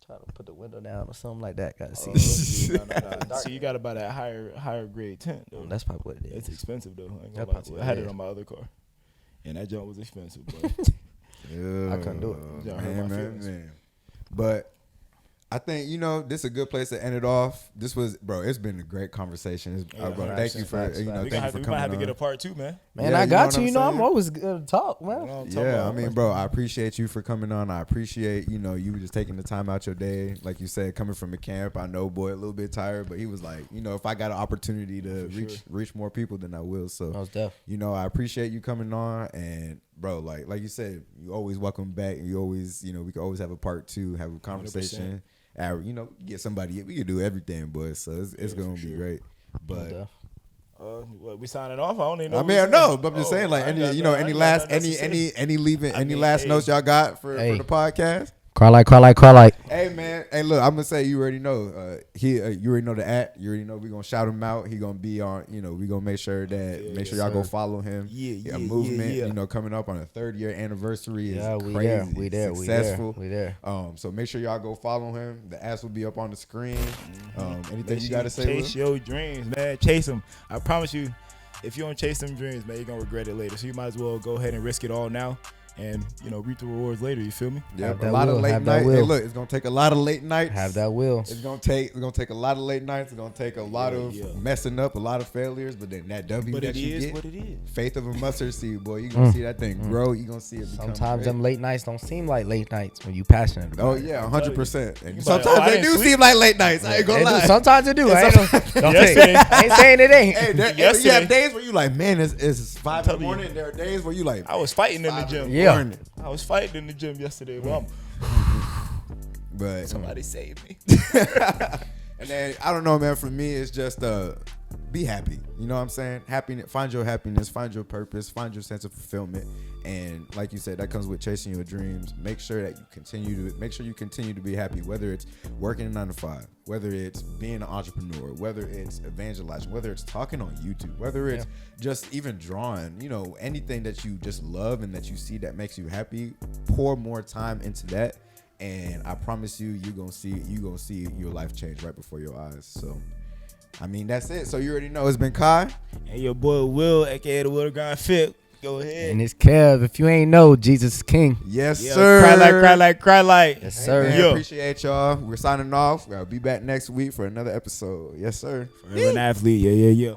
try to put the window down or something like that. Gotta see. No. See, you gotta buy that higher grade tent though. That's probably what it is. It's expensive though. I ain't gonna That's lie to you. probably I had what it it is. on my other car, and that junk was expensive, bro. I couldn't do it. Y'all hurt my feelings. Man. But I think, you know, this is a good place to end it off. This was, bro, it's been a great conversation. Bro, thank you for, you know, We thank you for might coming have to on. get a part 2, man. Man, Yeah, I you got know you. what I'm I'm saying? always good to talk, You know man. what I'm talking Yeah, I about? mean, bro, I appreciate you for coming on. I appreciate, you know, you just taking the time out your day. Like you said, coming from a camp, I know, boy, a little bit tired, but he was like, you know, if I got an opportunity to reach more people, then I will. So, Most def. you know, I appreciate you coming on. And, bro, like you said, you always welcome back. And you always, you know, we can always have a part 2, have a conversation. You know, get somebody. We can do everything, boys. So it's gonna be great. But we signing off. I don't even know. I mean, no, but I'm just saying, like, any last notes y'all got for the podcast? Cry like. Hey man, hey look, I'm gonna say you already know. You already know the @. You already know we gonna shout him out. He gonna be on. You know, we gonna make sure y'all go follow him. Yeah, a movement. yeah. You know, coming up on a 3rd year anniversary is we crazy. there. We there. Successful. We there. So make sure y'all go follow him. The @ will be up on the screen. Anything Make you sure gotta say? Chase your dreams, man. Chase them. I promise you, if you don't chase them dreams, man, you're gonna regret it later. So you might as well go ahead and risk it all now, and you know, reap the rewards later. You feel me? Yeah, Have a that lot of will, late have that nights. will. Hey, look, it's gonna take a lot of late nights. Have that will. It's gonna take a lot of late nights. It's gonna take a lot of messing up, a lot of failures. But then that W But that it you is get, what it is. faith of a mustard seed, boy. You gonna see that thing grow. You gonna see it become Sometimes great. them late nights don't seem like late nights when you passionate. Oh about it. yeah, 100%. And You sometimes like, oh, I they didn't do sleep. seem like late nights. I ain't gonna They do. lie. Sometimes they do. I ain't, don't Yesterday. I ain't saying it ain't. Hey, you Yesterday. have days where you like, man, it's 5 in the telling you. morning. There are days where you like, I was fighting in the 5 gym. Yeah. morning. I was fighting in the gym yesterday, but But somebody saved me. and then I don't know, man. For me, it's just be happy. You know what I'm saying? Happiness. Find your happiness. Find your purpose. Find your sense of fulfillment. And like you said, that comes with chasing your dreams. Make sure you continue to be happy. Whether it's working a 9 to 5, whether it's being an entrepreneur, whether it's evangelizing, whether it's talking on YouTube, whether it's just even drawing. You know, anything that you just love and that you see that makes you happy. Pour more time into that. And I promise you're gonna see your life change right before your eyes. So, I mean, that's it. So you already know it's been Kai. And your boy Will, aka the Will Grind Fit. Go ahead. And it's Kev. If you ain't know, Jesus is King. Yes, Yeah, sir. Cry like. Yes, sir. Man, Yeah. appreciate y'all. We're signing off. I'll be back next week for another episode. Yes, sir. Forever an athlete. Yeah.